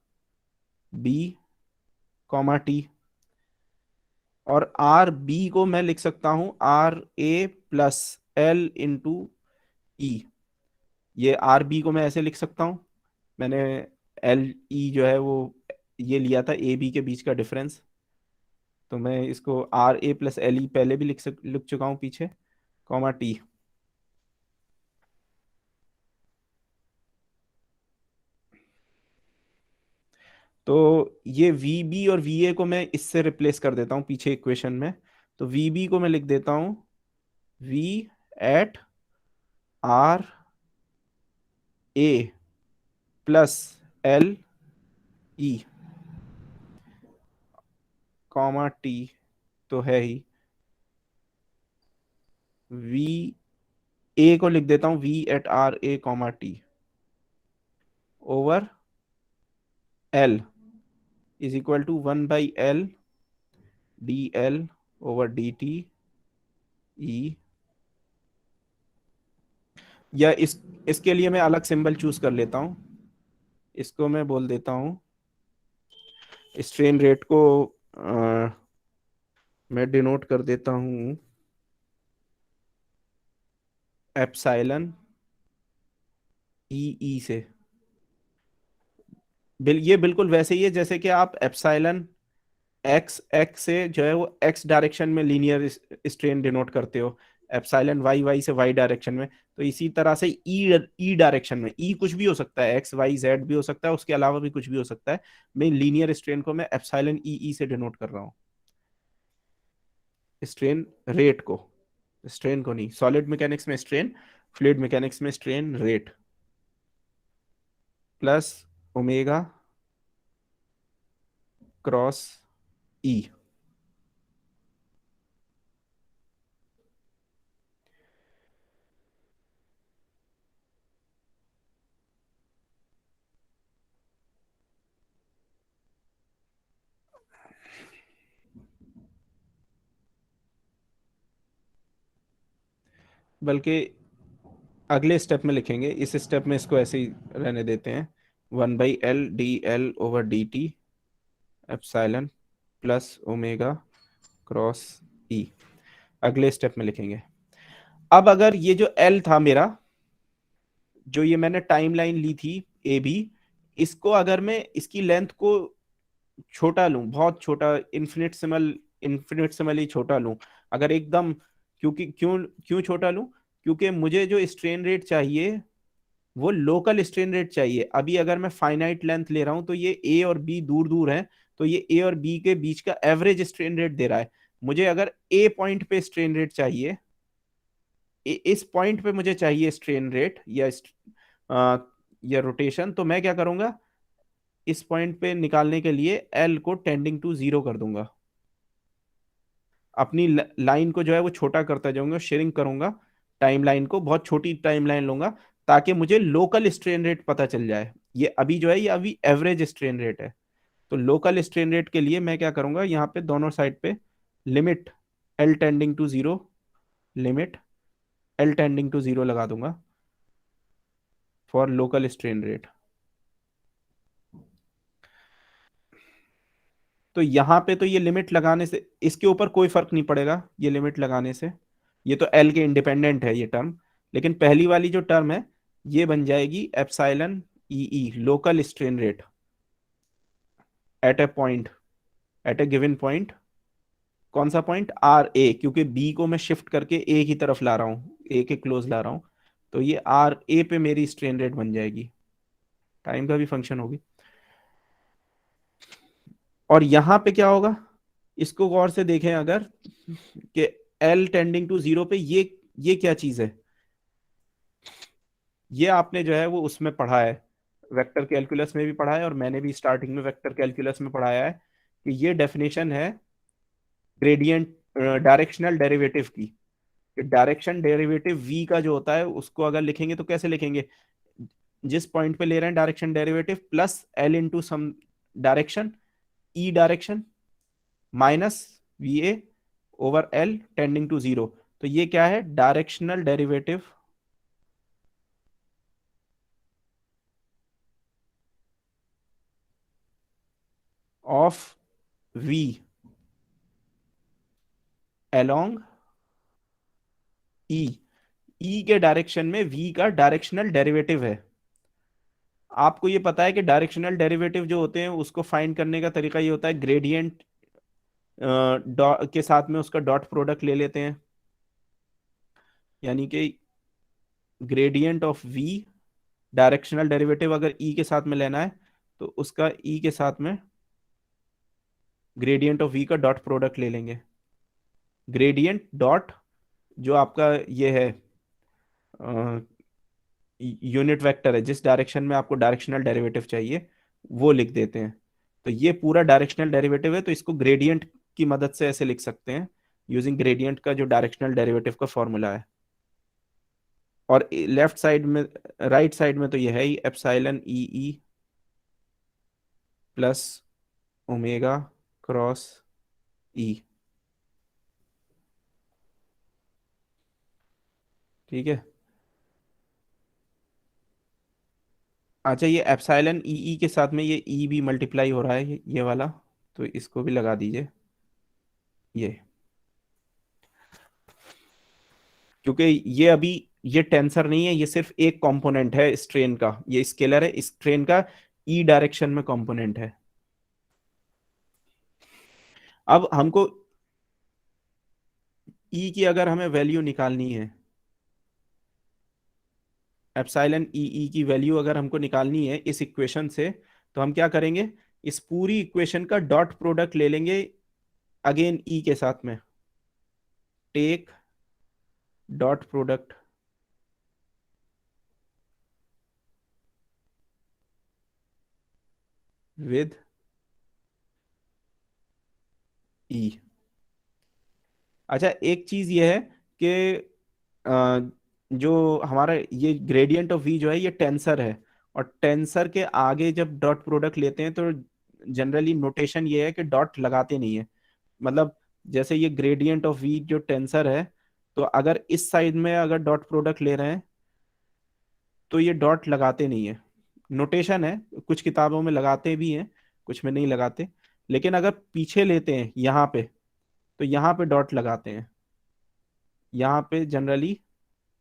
B comma T. और आर बी को मैं लिख सकता हूं R A plus L into E. ये आर बी को मैं ऐसे लिख सकता हूं, मैंने एल ई जो है वो ये लिया था ए बी के बीच का डिफरेंस, तो मैं इसको R A plus L E पहले भी लिख चुका हूं पीछे, कॉमा टी। तो ये वी बी और वी ए को मैं इससे रिप्लेस कर देता हूं पीछे इक्वेशन में। तो वी बी को मैं लिख देता हूं V at R A plus L E comma T, तो है ही वी ए को लिख देता हूं V at R A comma T over L is equal to 1/L D L over D T E, या इसके लिए मैं अलग सिंबल चूज कर लेता हूं। इसको मैं बोल देता हूं, स्ट्रेन रेट को मैं डिनोट कर देता हूं एप्सिलॉन ई से। ये बिल्कुल वैसे ही है जैसे कि आप एप्सिलॉन एक्स से जो है वो एक्स डायरेक्शन में लीनियर स्ट्रेन डिनोट करते हो, एप्सिलॉन वाई से वाई डायरेक्शन में। तो इसी तरह से ई डायरेक्शन में, ई कुछ भी हो सकता है, एक्स वाई जेड भी हो सकता है, उसके अलावा भी कुछ भी हो सकता है। मैं लीनियर स्ट्रेन को मैं एप्सिलॉन ई से डिनोट कर रहा हूँ, स्ट्रेन रेट को, स्ट्रेन को नहीं। सॉलिड मैकेनिक्स में स्ट्रेन, फ्लूइड मैकेनिक्स में strain rate plus omega cross E. बल्कि अगले स्टेप में लिखेंगे, इस स्टेप में इसको ऐसे ही रहने देते हैं, 1/L D L over D T epsilon plus omega cross E. अगले स्टेप में लिखेंगे। अब अगर ये जो L था मेरा, जो ये मैंने टाइमलाइन ली थी ए बी, इसको अगर मैं इसकी लेंथ को छोटा लूं, बहुत छोटा, इन्फिनिटसिमली छोटा लूं, अगर एकदम, क्योंकि क्यों क्यों छोटा लूं, क्योंकि मुझे जो स्ट्रेन रेट चाहिए वो लोकल स्ट्रेन रेट चाहिए। अभी अगर मैं फाइनाइट लेंथ ले रहा हूं तो ये ए और बी दूर दूर है, तो ये ए और बी के बीच का एवरेज स्ट्रेन रेट दे रहा है। मुझे अगर ए पॉइंट पे स्ट्रेन रेट चाहिए, इस पॉइंट पे मुझे चाहिए स्ट्रेन रेट या रोटेशन, तो मैं क्या करूंगा, इस पॉइंट पे निकालने के लिए एल को टेंडिंग टू 0 कर दूंगा। अपनी लाइन को जो है वो छोटा करता जाऊंगा, शेयरिंग करूंगा, टाइम लाइन को बहुत छोटी टाइम लाइन लूंगा, ताकि मुझे लोकल स्ट्रेन रेट पता चल जाए। ये अभी जो है ये अभी एवरेज स्ट्रेन रेट है। तो लोकल स्ट्रेन रेट के लिए मैं क्या करूंगा, यहाँ पे दोनों साइड पे limit L tending to 0, limit L tending to 0 लगा दूंगा फॉर लोकल स्ट्रेन रेट। तो यहाँ पे तो ये लिमिट लगाने से इसके ऊपर कोई फर्क नहीं पड़ेगा, ये लिमिट लगाने से, ये तो एल के इंडिपेंडेंट है ये टर्म। लेकिन पहली वाली जो टर्म है ये बन जाएगी epsilon E, local strain rate at A point, eight A given point. कौन सा पॉइंट, आर ए, क्योंकि बी को मैं शिफ्ट करके ए की तरफ ला रहा हूँ, ए के क्लोज ला रहा हूँ, तो ये आर ए पे मेरी स्ट्रेन रेट बन जाएगी, टाइम का भी फंक्शन होगी। और यहां पे क्या होगा, इसको गौर से देखें अगर, कि एल टेंडिंग टू 0 पे ये क्या चीज है, ये आपने जो है वो उसमें पढ़ा है, वेक्टर कैलकुलस में भी पढ़ा है, और मैंने भी स्टार्टिंग में वेक्टर कैलकुलस में पढ़ाया है कि ये डेफिनेशन है ग्रेडियंट डायरेक्शनल डेरिवेटिव की। डायरेक्शन डेरिवेटिव v का जो होता है उसको अगर लिखेंगे तो कैसे लिखेंगे, जिस पॉइंट पे ले रहे हैं direction derivative plus L into sum direction, E direction minus V A over L tending to 0। तो ये क्या है, directional derivative of v along E, E के डायरेक्शन में v का डायरेक्शनल डेरिवेटिव है। आपको ये पता है कि डायरेक्शनल डेरिवेटिव जो होते हैं उसको फाइंड करने का तरीका ये होता है, ग्रेडियंट के साथ में उसका डॉट प्रोडक्ट ले लेते हैं, यानी कि gradient of v, directional derivative अगर e के साथ में लेना है तो उसका e के साथ में ग्रेडियंट ऑफ v का डॉट प्रोडक्ट ले लेंगे। ग्रेडियंट डॉट जो आपका ये है यूनिट वेक्टर है, जिस डायरेक्शन में आपको डायरेक्शनल डेरिवेटिव चाहिए वो लिख देते हैं। तो ये पूरा डायरेक्शनल डेरिवेटिव है, तो इसको ग्रेडियंट की मदद से ऐसे लिख सकते हैं, यूजिंग ग्रेडियंट का जो डायरेक्शनल डेरिवेटिव का फॉर्मूला है। और लेफ्ट साइड में, राइट साइड में तो ये है ही epsilon E E plus omega cross ई। ठीक है। अच्छा, ये एप्सिलॉन ई ई के साथ में ये ई भी मल्टीप्लाई हो रहा है, ये वाला, तो इसको भी लगा दीजिए ये, क्योंकि ये अभी ये टेंसर नहीं है, ये सिर्फ एक कंपोनेंट है स्ट्रेन का, ये स्केलर है स्ट्रेन का, ई डायरेक्शन में कंपोनेंट है। अब हमको ई की अगर हमें वैल्यू निकालनी है, एप्सिलॉन ई ई की वैल्यू अगर हमको निकालनी है इस इक्वेशन से, तो हम क्या करेंगे, इस पूरी इक्वेशन का डॉट प्रोडक्ट ले लेंगे अगेन ई के साथ में, टेक डॉट प्रोडक्ट विद ई। अच्छा, एक चीज ये है कि जो हमारा ये ग्रेडियंट ऑफ वी जो है ये टेंसर है, और टेंसर के आगे जब डॉट प्रोडक्ट लेते हैं तो जनरली नोटेशन ये है कि डॉट लगाते नहीं है। मतलब जैसे ये ग्रेडियंट ऑफ वी जो टेंसर है, तो अगर इस साइड में अगर डॉट प्रोडक्ट ले रहे हैं तो ये डॉट लगाते नहीं है, नोटेशन है, कुछ किताबों में लगाते भी हैं, कुछ में नहीं लगाते। लेकिन अगर पीछे लेते हैं यहाँ पे, तो यहाँ पे डॉट लगाते हैं, यहाँ पे जनरली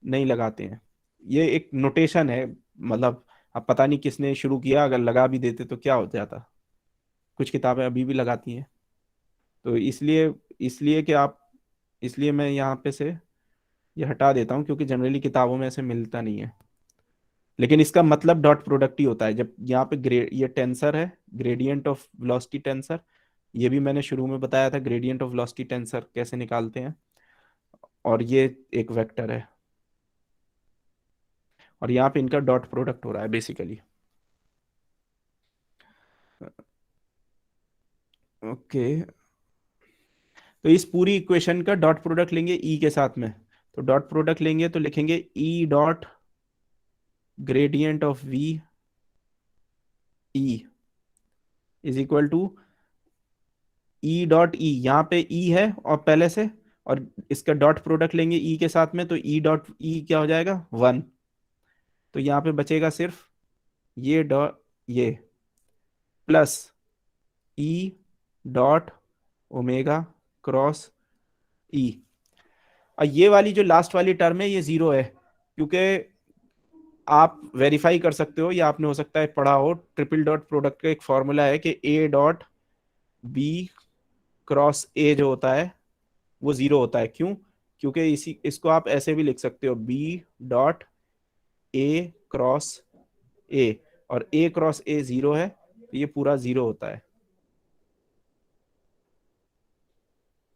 नहीं लगाते हैं। ये एक नोटेशन है, मतलब अब पता नहीं किसने शुरू किया, अगर लगा भी देते तो क्या हो जाता, कुछ किताबें अभी भी लगाती हैं। तो इसलिए इसलिए कि आप, इसलिए मैं यहाँ पे से ये हटा देता हूँ, क्योंकि जनरली किताबों में ऐसे मिलता नहीं है। लेकिन इसका मतलब डॉट प्रोडक्ट ही होता है जब यहाँ पे ये टेंसर है, ग्रेडियंट ऑफ वेलोसिटी टेंसर, ये भी मैंने शुरू में बताया था ग्रेडियंट ऑफ वेलोसिटी टेंसर कैसे निकालते हैं, और ये एक वेक्टर है, और यहाँ पे इनका डॉट प्रोडक्ट हो रहा है बेसिकली। ओके, तो इस पूरी इक्वेशन का डॉट प्रोडक्ट लेंगे ई के साथ में, तो डॉट प्रोडक्ट लेंगे तो लिखेंगे E dot gradient of V E is equal to E dot E, यहाँ पे ई है और पहले से, और इसका डॉट प्रोडक्ट लेंगे ई के साथ में, तो ई डॉट ई क्या हो जाएगा 1, तो यहाँ पे बचेगा सिर्फ ये डॉट ये plus E dot omega cross E. और ये वाली जो लास्ट वाली टर्म है ये जीरो है, क्योंकि आप वेरीफाई कर सकते हो, या आपने हो सकता है पढ़ा हो, ट्रिपल डॉट प्रोडक्ट का एक फॉर्मूला है कि A dot B cross A जो होता है वो जीरो होता है। क्यों? क्योंकि इसी इसको आप ऐसे भी लिख सकते हो, B dot A cross A, और ए क्रॉस ए जीरो है, तो ये पूरा जीरो होता है,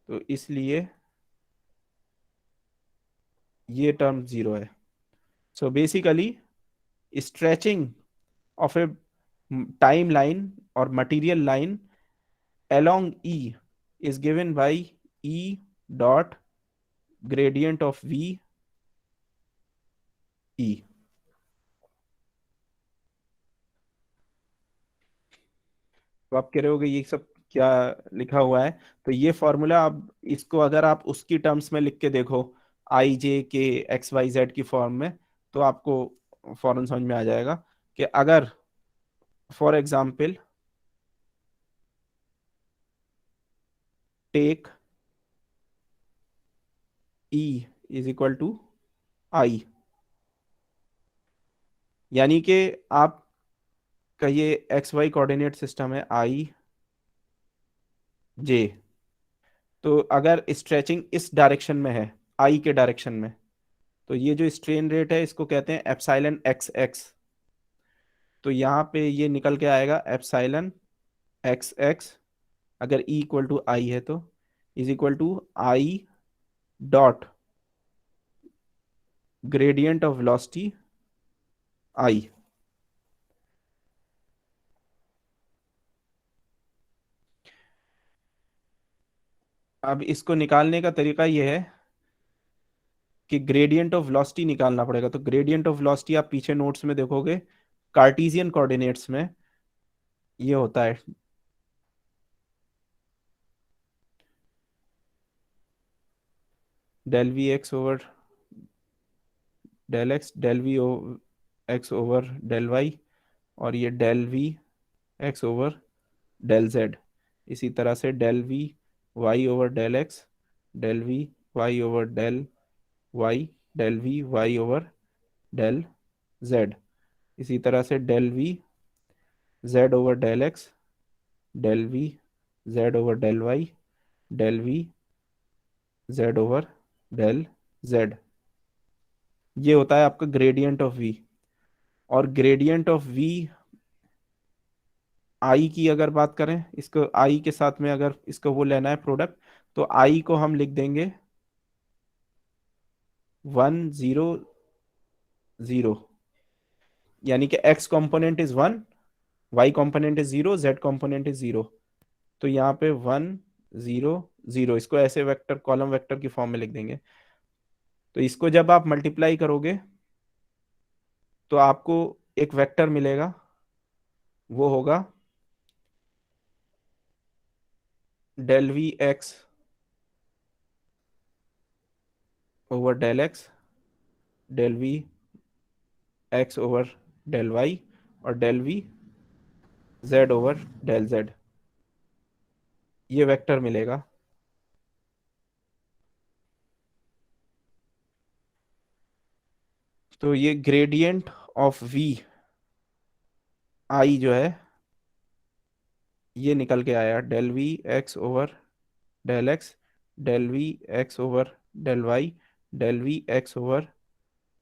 तो इसलिए ये टर्म जीरो है। So basically stretching of a timeline or material line along E is given by E dot gradient of V E। तो आप कह रहे होगे ये सब क्या लिखा हुआ है, तो ये फॉर्मूला आप इसको अगर आप उसकी टर्म्स में लिख के देखो, आई जे के एक्स वाई जेड की फॉर्म में, तो आपको फौरन समझ में आ जाएगा कि अगर for example take E is equal to I, यानी कि आप का ये एक्स वाई कोऑर्डिनेट सिस्टम है आई जे, तो अगर स्ट्रेचिंग इस डायरेक्शन में है, आई के डायरेक्शन में, तो ये जो स्ट्रेन रेट है इसको कहते हैं एप्सिलॉन एक्स एक्स। तो यहाँ पे ये निकल के आएगा एप्सिलॉन एक्स एक्स, अगर ई इक्वल टू आई है तो is equal to I dot gradient of velocity I. अब इसको निकालने का तरीका ये है कि ग्रेडियंट ऑफ वेलोसिटी निकालना पड़ेगा। तो ग्रेडियंट ऑफ वेलोसिटी आप पीछे नोट्स में देखोगे, कार्टेशियन कोऑर्डिनेट्स में ये होता है del V X over del X, del V X over del Y, और ये del V X over del Z. इसी तरह से del V Y over del X, del V Y over del Y, del V Y over del Z. इसी तरह से del V Z over del X, del V Z over del Y, del V Z over del Z. ये होता है आपका gradient of V. और gradient of V I की अगर बात करें, इसको आई के साथ में अगर इसको वो लेना है प्रोडक्ट, तो आई को हम लिख देंगे 1 0 0, यानी कि x component is 1, y component is 0, z component is 0। तो यहाँ पे 1 0 0, इसको ऐसे वेक्टर कॉलम वेक्टर की फॉर्म में लिख देंगे। तो इसको जब आप मल्टीप्लाई करोगे तो आपको एक वेक्टर मिलेगा, वो होगा del V X over del X, del V X over del Y, और del V Z over del Z. ये वेक्टर मिलेगा। तो ये ग्रेडियंट ऑफ वी आई जो है ये निकल के आया del V X over del X, del V X over del Y, del V X over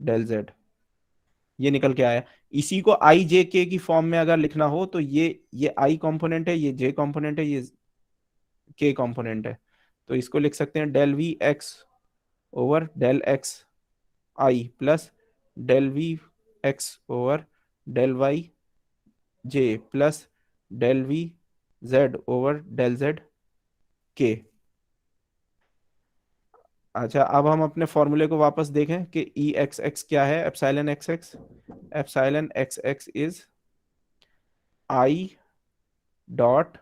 del Z. ये निकल के आया। इसी को आई जे के की फॉर्म में अगर लिखना हो तो ये आई कंपोनेंट है, ये जे कंपोनेंट है, ये के कंपोनेंट है। तो इसको लिख सकते हैं del V X over del X I plus del V X over del Y J plus del V Z over del Z के। अच्छा, अब हम अपने फॉर्मूले को वापस देखें कि ई एक्स एक्स क्या है, epsilon X X. Epsilon X X is I dot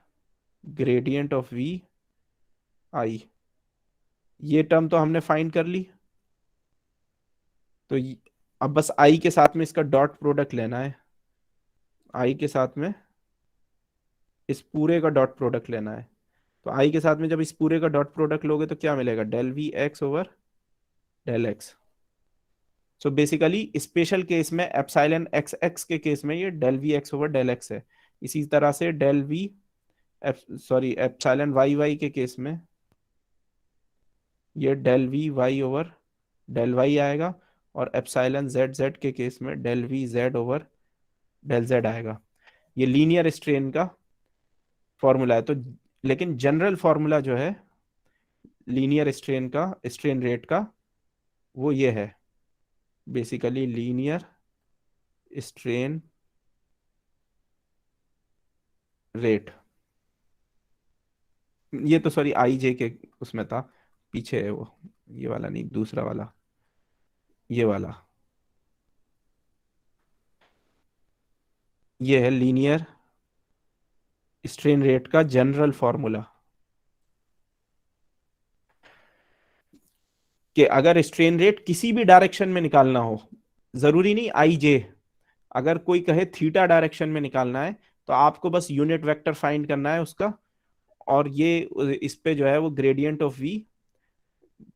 gradient of V I. ये टर्म तो हमने फाइंड कर ली। तो अब बस आई के साथ में इसका डॉट प्रोडक्ट लेना है, आई के साथ में इस पूरे का डॉट प्रोडक्ट लेना है। तो आई के साथ में जब इस पूरे का डॉट प्रोडक्ट लोगे तो क्या मिलेगा, del V X over del X. So basically special case में एप्सिलॉन एक्स एक्स के केस में ये del V X over del X है। इसी तरह से del V epsilon Y Y के केस में ये del V Y over del Y आएगा, और एप्सिलॉन जेड जेड के केस में del V Z over del Z आएगा। ये लीनियर स्ट्रेन का फॉर्मूला है। तो लेकिन जनरल फॉर्मूला जो है लीनियर स्ट्रेन का, स्ट्रेन रेट का, वो ये है बेसिकली लीनियर स्ट्रेन रेट। ये तो सॉरी आई जे के उसमें था, पीछे है वो, ये वाला नहीं, दूसरा वाला, ये वाला। ये है लीनियर स्ट्रेन रेट का जनरल फॉर्मूला, कि अगर स्ट्रेन रेट किसी भी डायरेक्शन में निकालना हो, जरूरी नहीं आई जे, अगर कोई कहे थीटा डायरेक्शन में निकालना है तो आपको बस यूनिट वेक्टर फाइंड करना है उसका, और ये इस पे जो है वो ग्रेडियंट ऑफ वी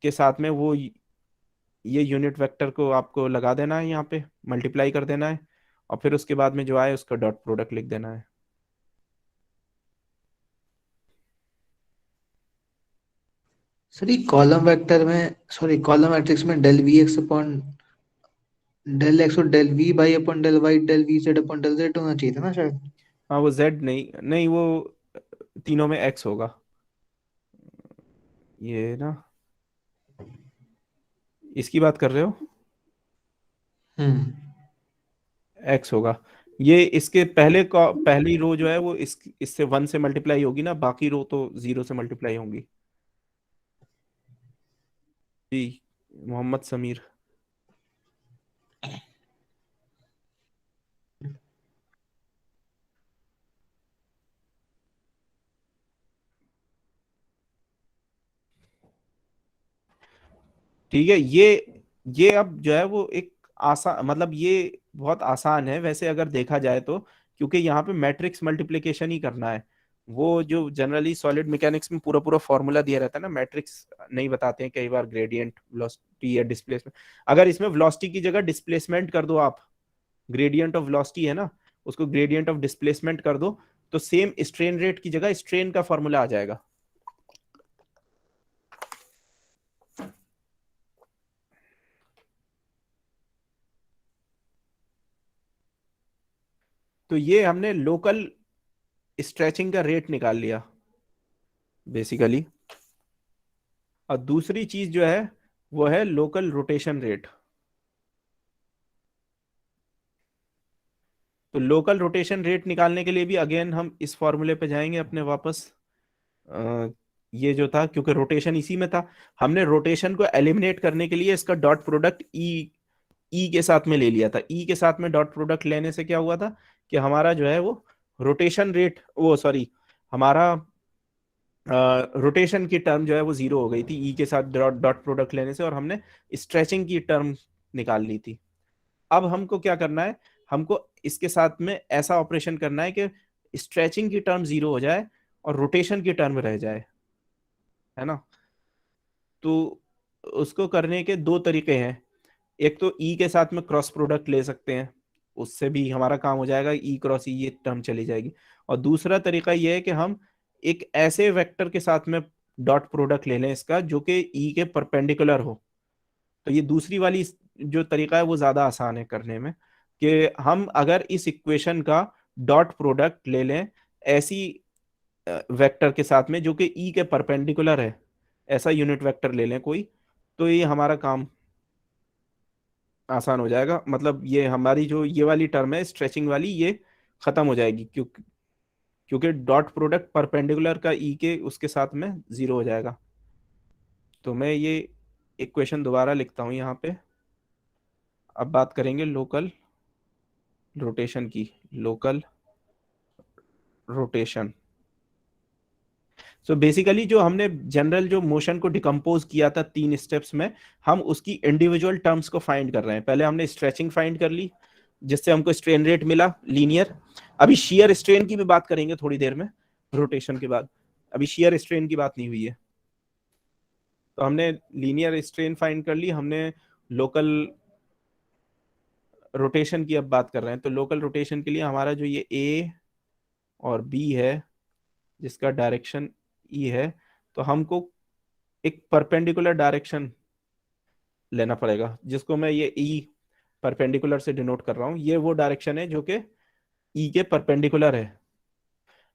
के साथ में वो ये यूनिट वेक्टर को आपको लगा देना है, यहाँ पे मल्टीप्लाई कर देना है, और फिर उसके बाद में जो आए उसका डॉट प्रोडक्ट लिख देना है। सर ये कॉलम वेक्टर में, सॉरी कॉलम मैट्रिक्स में del V X upon del X और del V by upon del Y del V Z upon del Z होना चाहिए था ना शायद। हाँ, वो जेड नहीं, नहीं वो तीनों में एक्स होगा, ये ना, इसकी बात कर रहे हो, हम्म। एक्स होगा। ये इसके पहले का पहली रो जो है वो इससे 1 से मल्टीप्लाई होगी ना, बाकी रो तो 0 से मल्टीप्लाई होंगी जी। मोहम्मद समीर। ठीक है, ये अब जो है वो एक आसान, मतलब ये बहुत आसान है वैसे अगर देखा जाए तो, क्योंकि यहाँ पे मैट्रिक्स मल्टीप्लिकेशन ही करना है। वो जो जनरली सॉलिड मैकेनिक्स में पूरा पूरा फॉर्मूला दिया रहता है ना, मैट्रिक्स नहीं बताते हैं कई बार, ग्रेडियंट, वेलोसिटी या डिस्प्लेसमेंट। अगर इसमें वेलोसिटी की जगह डिस्प्लेसमेंट कर दो आप, ग्रेडियंट ऑफ वेलोसिटी है ना, उसको ग्रेडियंट ऑफ डिस्प्लेसमेंट कर दो, तो सेम स्ट्रेन रेट की जगह स्ट्रेन का फॉर्मूला आ जाएगा। तो ये हमने लोकल स्ट्रेचिंग का रेट निकाल लिया बेसिकली। और दूसरी चीज जो है वो है लोकल रोटेशन रेट। तो लोकल रोटेशन रेट निकालने के लिए भी अगेन हम इस फॉर्मूले पे जाएंगे अपने वापस। ये जो था, क्योंकि रोटेशन इसी में था, हमने रोटेशन को एलिमिनेट करने के लिए इसका डॉट प्रोडक्ट ई के साथ में ले लिया था। ई के साथ में डॉट प्रोडक्ट लेने से क्या हुआ था कि हमारा जो है वो रोटेशन रेट, वो सॉरी, हमारा रोटेशन की टर्म जो है वो जीरो हो गई थी ई के साथ डॉट डॉट प्रोडक्ट लेने से, और हमने स्ट्रेचिंग की टर्म निकाल ली थी। अब हमको क्या करना है, हमको इसके साथ में ऐसा ऑपरेशन करना है कि स्ट्रेचिंग की टर्म जीरो हो जाए और रोटेशन की टर्म रह जाए, है ना। तो उसको करने के दो तरीके हैं। एक तो ई के साथ में क्रॉस प्रोडक्ट ले सकते हैं, उससे भी हमारा काम हो जाएगा, ई क्रॉस ई ये टर्म चली जाएगी। और दूसरा तरीका ये है कि हम एक ऐसे वेक्टर के साथ में डॉट प्रोडक्ट ले लें इसका जो कि ई के परपेंडिकुलर हो। तो ये दूसरी वाली जो तरीका है वो ज्यादा आसान है करने में, कि हम अगर इस इक्वेशन का डॉट प्रोडक्ट ले लें ऐसी वेक्टर के साथ में जो कि ई के परपेंडिकुलर है, ऐसा यूनिट वेक्टर ले लें कोई, तो ये हमारा काम आसान हो जाएगा। मतलब ये हमारी जो ये वाली टर्म है स्ट्रेचिंग वाली, ये खत्म हो जाएगी, क्योंकि क्योंकि डॉट प्रोडक्ट परपेंडिकुलर का ई के उसके साथ में जीरो हो जाएगा। तो मैं ये इक्वेशन दोबारा लिखता हूं यहाँ पे। अब बात करेंगे लोकल रोटेशन की। लोकल रोटेशन, सो बेसिकली जो हमने जनरल जो मोशन को डिकम्पोज किया था 3 स्टेप्स में, हम उसकी इंडिविजुअल टर्म्स को फाइंड कर रहे हैं। पहले हमने स्ट्रेचिंग फाइंड कर ली जिससे हमको स्ट्रेन रेट मिला लीनियर। अभी शियर स्ट्रेन की भी बात करेंगे थोड़ी देर में रोटेशन के बाद, अभी शियर स्ट्रेन की बात नहीं हुई है। तो हमने लीनियर स्ट्रेन फाइंड कर ली, हमने लोकल रोटेशन की अब बात कर रहे हैं। तो लोकल रोटेशन के लिए हमारा जो ये ए और बी है जिसका डायरेक्शन ई है, तो हमको एक परपेंडिकुलर डायरेक्शन लेना पड़ेगा, जिसको मैं ये ई परपेंडिकुलर से डिनोट कर रहा हूँ। ये वो डायरेक्शन है जो कि ई के परपेंडिकुलर है।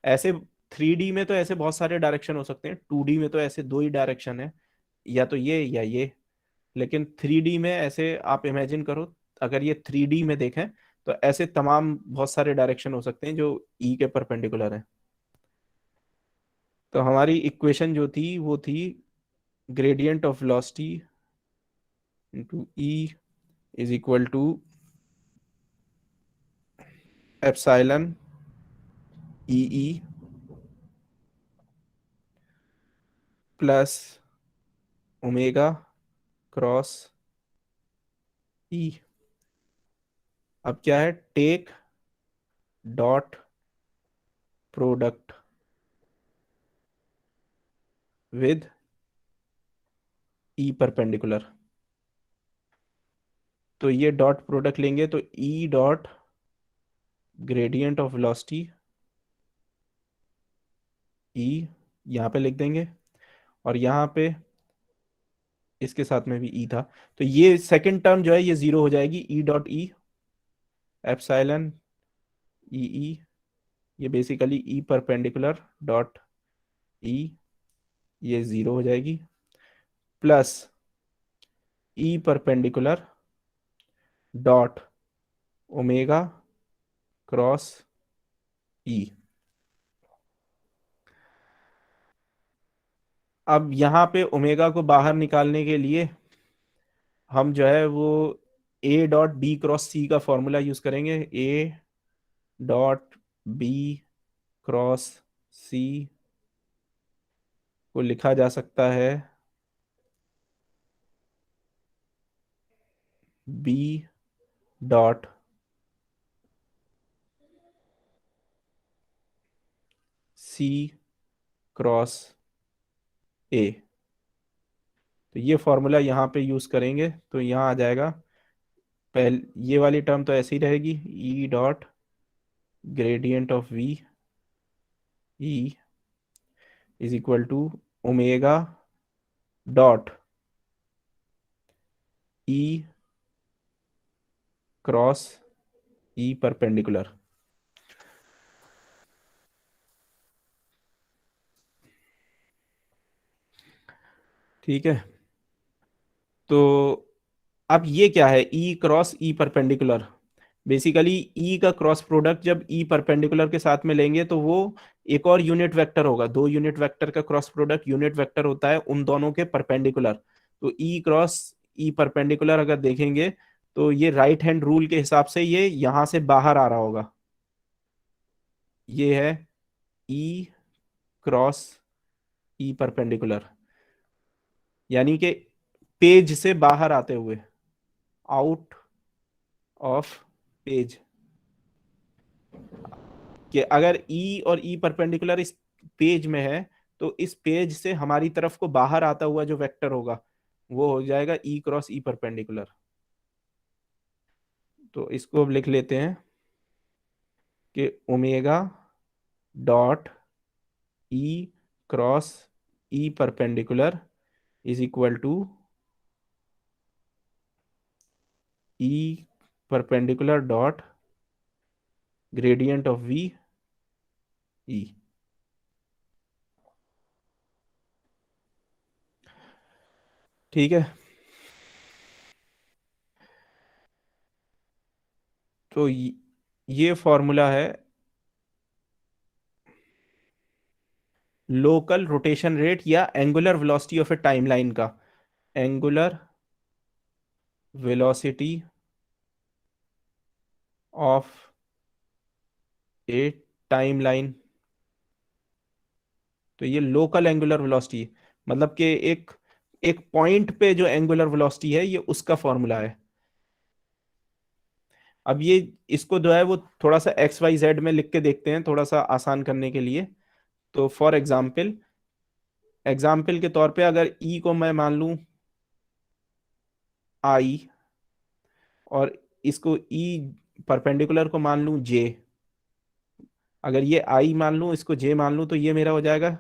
ऐसे 3D में तो ऐसे बहुत सारे डायरेक्शन हो सकते हैं, 2D में तो ऐसे दो ही डायरेक्शन है, या तो ये या ये। लेकिन 3D में ऐसे आप इमेजिन करो, अगर ये 3D में देखें तो ऐसे तमाम बहुत सारे डायरेक्शन हो सकते हैं जो ई के परपेंडिकुलर है। तो हमारी इक्वेशन जो थी वो थी gradient of velocity into E is equal to epsilon E E plus omega cross E. अब क्या है, take dot product with E perpendicular. तो ये डॉट प्रोडक्ट लेंगे तो E dot gradient of velocity E यहाँ पे लिख देंगे, और यहाँ पे इसके साथ में भी ई था, तो ये सेकंड टर्म जो है ये जीरो हो जाएगी। ई डॉट ई एप्सिलॉन ई ई, ये basically E perpendicular dot E, ये जीरो हो जाएगी, plus E perpendicular dot omega cross E. अब यहाँ पे ओमेगा को बाहर निकालने के लिए हम जो है वो A dot B cross C का फॉर्मूला यूज करेंगे। A dot B cross C को लिखा जा सकता है B dot C cross A. तो ये फॉर्मूला यहाँ पे यूज करेंगे तो यहाँ आ जाएगा, पहले ये वाली टर्म तो ऐसी रहेगी, E dot gradient of V E is equal to omega dot E cross E perpendicular. ठीक है, तो अब ये क्या है, E cross E perpendicular. Basically E का क्रॉस प्रोडक्ट जब ई परपेंडिकुलर के साथ में लेंगे तो वो एक और यूनिट वेक्टर होगा। दो यूनिट वेक्टर का क्रॉस प्रोडक्ट यूनिट वेक्टर होता है उन दोनों के परपेंडिकुलर। तो ई क्रॉस ई परपेंडिकुलर अगर देखेंगे तो ये राइट हैंड रूल के हिसाब से ये यहां से बाहर आ रहा होगा। ये है ई क्रॉस ई परपेंडिकुलर, यानी कि पेज से बाहर आते हुए, आउट ऑफ पेज। कि अगर ई और ई परपेंडिकुलर इस पेज में है तो इस पेज से हमारी तरफ को बाहर आता हुआ जो वेक्टर होगा वो हो जाएगा ई क्रॉस ई परपेंडिकुलर। तो इसको अब लिख लेते हैं कि omega dot E cross E perpendicular is equal to E perpendicular dot gradient of V E. ठीक है, तो ये फॉर्मूला है लोकल रोटेशन रेट या angular velocity of a timeline का। Angular velocity of a timeline. तो ये लोकल एंगुलर वेलोसिटी मतलब कि एक एक पॉइंट पे जो एंगुलर वेलोसिटी है ये उसका फॉर्मूला है। अब ये इसको जो है वो थोड़ा सा एक्स वाई जेड में लिख के देखते हैं थोड़ा सा आसान करने के लिए। तो फॉर एग्जाम्पल के तौर पे अगर ई को मैं मान लूं आई और इसको ई परपेंडिकुलर को मान लूं जे, अगर ये आई मान लूं इसको जे मान लूं तो ये मेरा हो जाएगा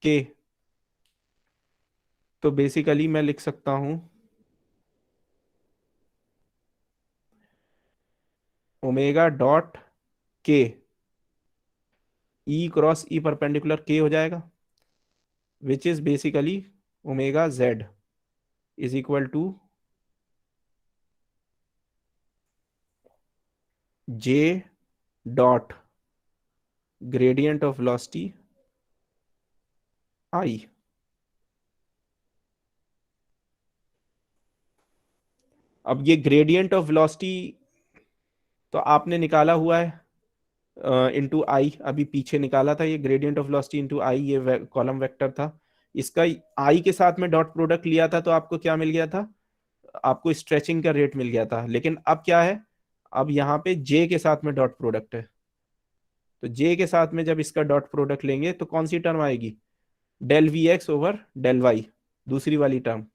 के। तो बेसिकली मैं लिख सकता हूं ओमेगा डॉट के ई क्रॉस ई परपेंडिकुलर के हो जाएगा, which is basically omega Z is equal to J dot gradient of velocity I. अब ये ग्रेडियंट ऑफ वेलोसिटी तो आपने निकाला हुआ है इनटू आई, अभी पीछे निकाला था ये gradient of velocity into I, ये कॉलम वेक्टर था। इसका आई के साथ में डॉट प्रोडक्ट लिया था तो आपको क्या मिल गया था, आपको स्ट्रेचिंग का रेट मिल गया था। लेकिन अब क्या है, अब यहाँ पे जे के साथ में डॉट प्रोडक्ट है। तो जे के साथ में जब इसका डॉट प्रोडक्ट लेंगे तो कौन सी टर्म आएगी, del V X over del Y, दूसरी वाली टर्म।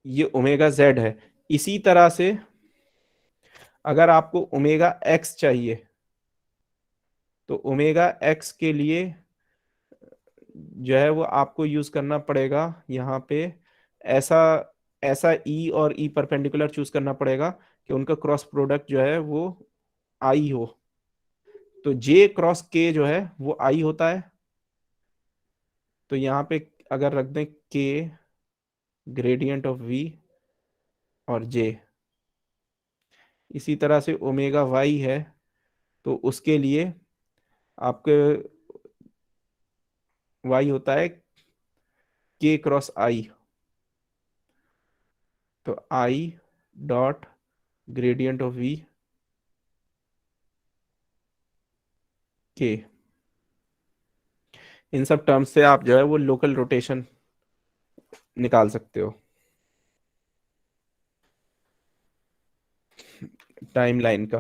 ये ओमेगा जेड है। इसी तरह से अगर आपको ओमेगा एक्स चाहिए तो ओमेगा एक्स के लिए जो है वो आपको यूज करना पड़ेगा यहाँ पे ऐसा ऐसा ई और ई परपेंडिकुलर चूज करना पड़ेगा कि उनका क्रॉस प्रोडक्ट जो है वो आई हो। तो जे क्रॉस के जो है वो आई होता है। तो यहाँ पे अगर रख दें के ग्रेडियंट ऑफ वी और जे, इसी तरह से ओमेगा वाई है, तो उसके लिए आपके वाई होता है के क्रॉस आई, तो I dot gradient of V के। इन सब टर्म्स से आप जो है वो लोकल रोटेशन निकाल सकते हो टाइमलाइन का।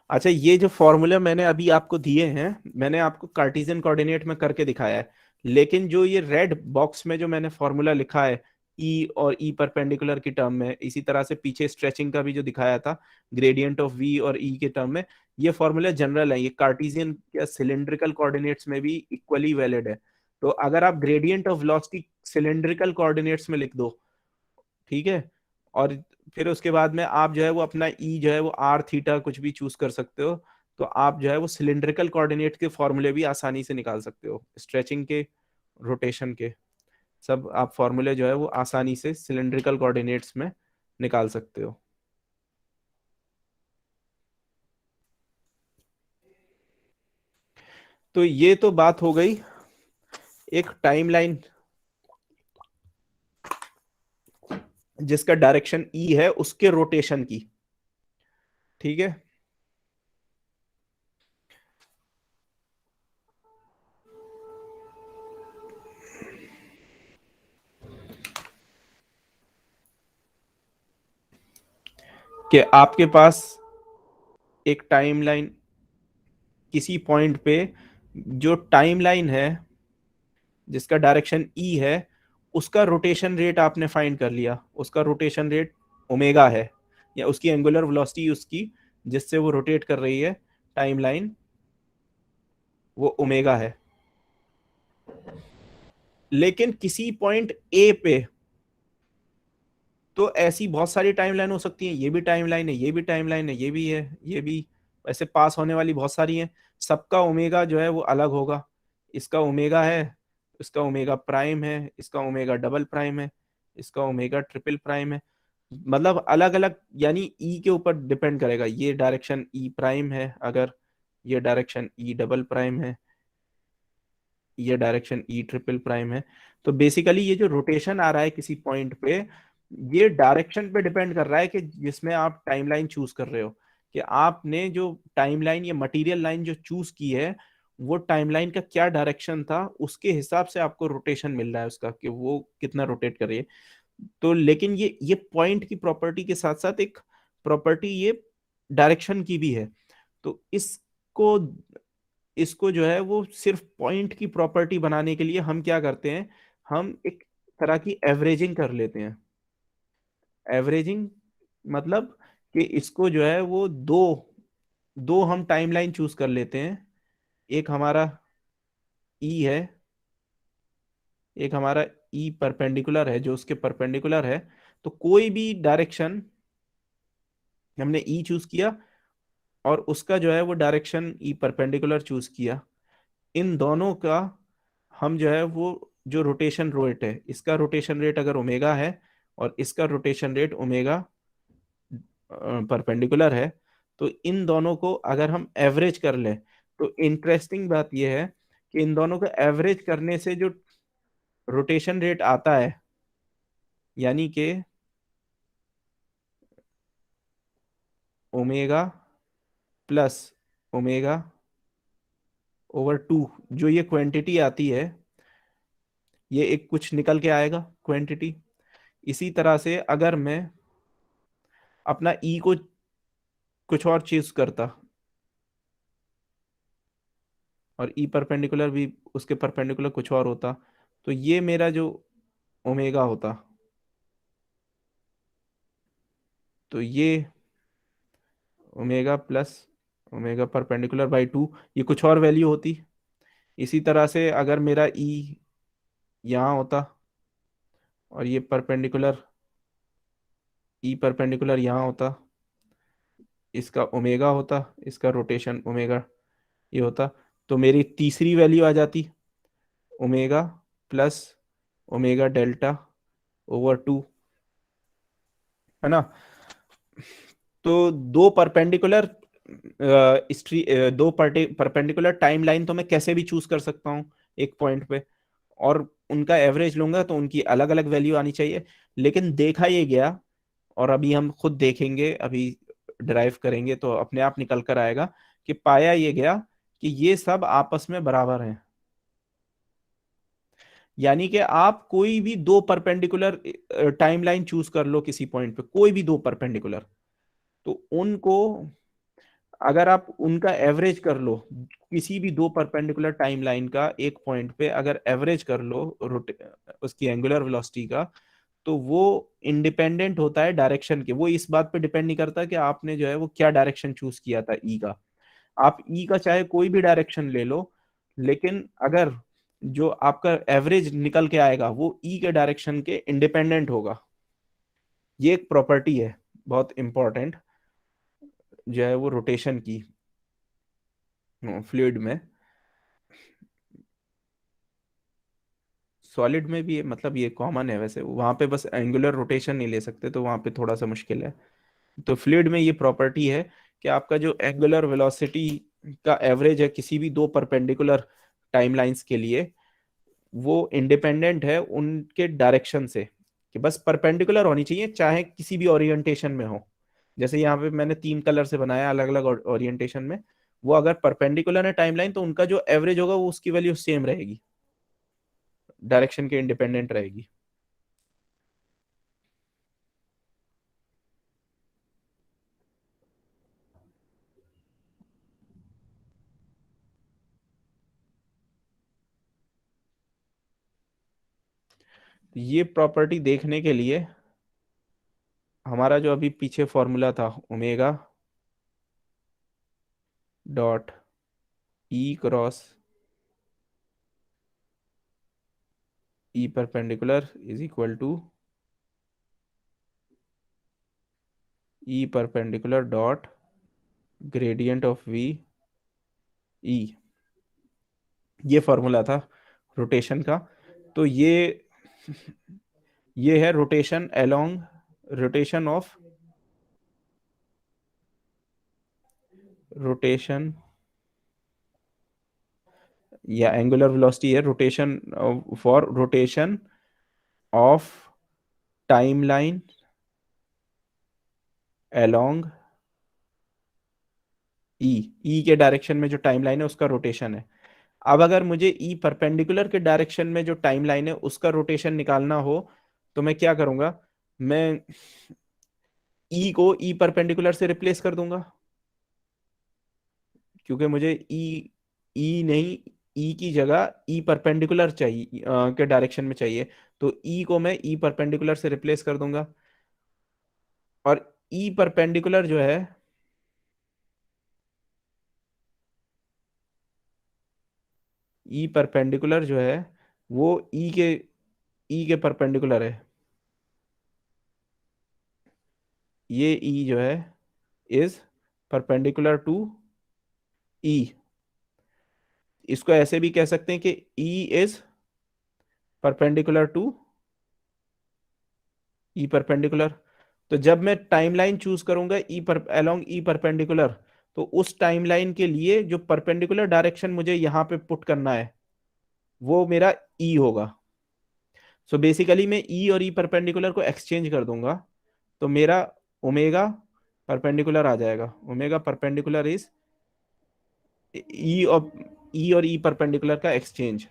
अच्छा, ये जो फॉर्मूला मैंने अभी आपको दिए हैं, मैंने आपको कार्टेशियन कोऑर्डिनेट में करके दिखाया है, लेकिन जो ये रेड बॉक्स में जो मैंने फॉर्मूला लिखा है ई और ई परपेंडिकुलर की टर्म में, इसी तरह से पीछे स्ट्रेचिंग का भी जो दिखाया था ग्रेडियंट ऑफ वी और ई के टर्म में, ये फॉर्मूला जनरल है, ये कार्टेशियन या सिलिंड्रिकल कोऑर्डिनेट्स में भी इक्वली वैलिड है। तो अगर आप gradient of velocity cylindrical coordinates में लिख दो, ठीक है, और फिर उसके बाद में आप जो है वो अपना ई जो है वो आर थीटा कुछ भी चूज कर सकते हो, तो आप जो है वो सिलिंड्रिकल कोऑर्डिनेट के फॉर्मूले भी आसानी से निकाल सकते हो, स्ट्रेचिंग के, रोटेशन के, सब आप फॉर्मूले जो है वो आसानी से सिलिंड्रिकल कोऑर्डिनेट्स में निकाल सकते हो। तो ये तो बात हो गई एक टाइमलाइन जिसका डायरेक्शन ई है उसके रोटेशन की, ठीक है। कि आपके पास एक टाइमलाइन किसी पॉइंट पे, जो टाइमलाइन है जिसका डायरेक्शन ई है, उसका रोटेशन रेट आपने फाइंड कर लिया, उसका रोटेशन रेट ओमेगा है, या उसकी एंगुलर वेलोसिटी उसकी जिससे वो रोटेट कर रही है टाइमलाइन, वो ओमेगा है। लेकिन किसी पॉइंट ए पे तो ऐसी बहुत सारी टाइमलाइन हो सकती है, ये भी टाइमलाइन है, ये भी टाइमलाइन है, ये भी है, ये भी, ऐसे पास होने वाली बहुत सारी हैं, सबका ओमेगा जो है वो अलग होगा। इसका ओमेगा है, इसका ओमेगा प्राइम है, इसका ओमेगा डबल प्राइम है, इसका ओमेगा ट्रिपल प्राइम है, मतलब अलग अलग, यानी ई के ऊपर डिपेंड करेगा, ये डायरेक्शन ई प्राइम है, अगर ये डायरेक्शन ई डबल प्राइम है, ये डायरेक्शन ई ट्रिपल प्राइम है। तो बेसिकली ये जो रोटेशन आ रहा है किसी पॉइंट पे, ये डायरेक्शन पे डिपेंड कर रहा है कि जिसमें आप टाइमलाइन चूज कर रहे हो, कि आपने जो टाइमलाइन या मटेरियल लाइन जो चूज की है, वो टाइमलाइन का क्या डायरेक्शन था, उसके हिसाब से आपको रोटेशन मिल रहा है उसका, कि वो कितना रोटेट कर रही है। तो लेकिन ये पॉइंट की प्रॉपर्टी के साथ साथ एक प्रॉपर्टी ये डायरेक्शन की भी है। तो इसको इसको जो है वो सिर्फ पॉइंट की प्रॉपर्टी बनाने के लिए हम क्या करते हैं, हम एक तरह की एवरेजिंग कर लेते हैं। एवरेजिंग मतलब कि इसको जो है वो दो दो हम टाइमलाइन चूज कर लेते हैं, एक हमारा ई है, एक हमारा ई परपेंडिकुलर है जो उसके परपेंडिकुलर है। तो कोई भी डायरेक्शन हमने ई चूज किया और उसका जो है वो डायरेक्शन ई परपेंडिकुलर चूज किया, इन दोनों का हम जो है वो जो रोटेशन रेट है, इसका रोटेशन रेट अगर ओमेगा है और इसका रोटेशन रेट ओमेगा परपेंडिकुलर है, तो इन दोनों को अगर हम एवरेज कर लें, तो इंटरेस्टिंग बात यह है कि इन दोनों को एवरेज करने से जो रोटेशन रेट आता है, यानी कि omega plus omega over two, जो ये क्वांटिटी आती है, ये एक कुछ निकल के आएगा क्वांटिटी। इसी तरह से अगर मैं अपना ई को कुछ और चीज करता और ई परपेंडिकुलर भी उसके परपेंडिकुलर कुछ और होता, तो ये मेरा जो ओमेगा होता, तो ये omega plus omega perpendicular by two, ये कुछ और वैल्यू होती। इसी तरह से अगर मेरा ई यहाँ होता और ये परपेंडिकुलर, ई परपेंडिकुलर यहाँ होता, इसका ओमेगा होता, इसका रोटेशन ओमेगा ये होता, तो मेरी तीसरी वैल्यू आ जाती omega plus omega delta over two, है ना। तो दो परपेंडिकुलर दो परपेंडिकुलर टाइम लाइन तो मैं कैसे भी चूज कर सकता हूँ एक पॉइंट पे, और उनका एवरेज लूंगा तो उनकी अलग अलग वैल्यू आनी चाहिए। लेकिन देखा ये गया, और अभी हम खुद देखेंगे, अभी ड्राइव करेंगे तो अपने आप निकल कर आएगा कि पाया ये गया कि ये सब आपस में बराबर हैं। यानी कि आप कोई भी दो परपेंडिकुलर टाइमलाइन चूज कर लो किसी पॉइंट पे, कोई भी दो परपेंडिकुलर, तो उनको अगर आप उनका एवरेज कर लो, किसी भी दो परपेंडिकुलर टाइमलाइन का एक पॉइंट पे अगर एवरेज कर लो उसकी एंगुलर वेलोसिटी का, तो वो इंडिपेंडेंट होता है डायरेक्शन के। वो इस बात पे डिपेंड नहीं करता कि आपने जो है वो क्या डायरेक्शन चूज किया था ई का। आप ई का चाहे कोई भी डायरेक्शन ले लो, लेकिन अगर जो आपका एवरेज निकल के आएगा वो ई के डायरेक्शन के इंडिपेंडेंट होगा। ये एक प्रॉपर्टी है बहुत इंपॉर्टेंट, जो है वो रोटेशन की फ्लूइड में। सॉलिड में भी मतलब ये कॉमन है वैसे, वहां पे बस एंगुलर रोटेशन नहीं ले सकते, तो वहां पे थोड़ा सा मुश्किल है। तो फ्लूइड में ये प्रॉपर्टी है कि आपका जो एंगुलर वेलोसिटी का एवरेज है किसी भी दो परपेंडिकुलर टाइमलाइंस के लिए, वो इंडिपेंडेंट है उनके डायरेक्शन से, कि बस परपेंडिकुलर होनी चाहिए चाहे किसी भी ओरिएंटेशन में हो। जैसे यहाँ पे मैंने तीन कलर से बनाया अलग अलग ओरिएंटेशन में, वो अगर परपेंडिकुलर है टाइमलाइन तो उनका जो एवरेज होगा वो उसकी वैल्यू सेम रहेगी, डायरेक्शन के इंडिपेंडेंट रहेगी। तो ये प्रॉपर्टी देखने के लिए हमारा जो अभी पीछे फॉर्मूला था, omega dot E cross E perpendicular is equal to E perpendicular dot gradient of V E, ये फॉर्मूला था रोटेशन का। तो ये है rotation along, rotation of, rotation या एंगुलर वेलोसिटी है, rotation for rotation of timeline along E, E के direction में जो टाइमलाइन है उसका रोटेशन है। अब अगर मुझे ई परपेंडिकुलर के डायरेक्शन में जो टाइमलाइन है उसका रोटेशन निकालना हो, तो मैं क्या करूंगा, मैं ई को ई परपेंडिकुलर से रिप्लेस कर दूंगा, क्योंकि मुझे ई ई नहीं, ई की जगह ई परपेंडिकुलर चाहिए, के डायरेक्शन में चाहिए। तो ई को मैं ई परपेंडिकुलर से रिप्लेस कर दूंगा, और ई परपेंडिकुलर जो है, ई परपेंडिकुलर जो है वो ई के परपेंडिकुलर है। ये ई जो है इज परपेंडिकुलर टू ई। इसको ऐसे भी कह सकते हैं कि E is perpendicular to E perpendicular. तो जब मैं टाइमलाइन चूज करूंगा ई पर अलोंग ई परपेंडिकुलर, तो उस टाइमलाइन के लिए जो परपेंडिकुलर डायरेक्शन मुझे यहाँ पे पुट करना है वो मेरा ई होगा। सो बेसिकली मैं ई और ई परपेंडिकुलर को एक्सचेंज कर दूंगा, तो मेरा ओमेगा परपेंडिकुलर आ जाएगा। ओमेगा परपेंडिकुलर इज ई और ई परपेंडिकुलर का एक्सचेंज।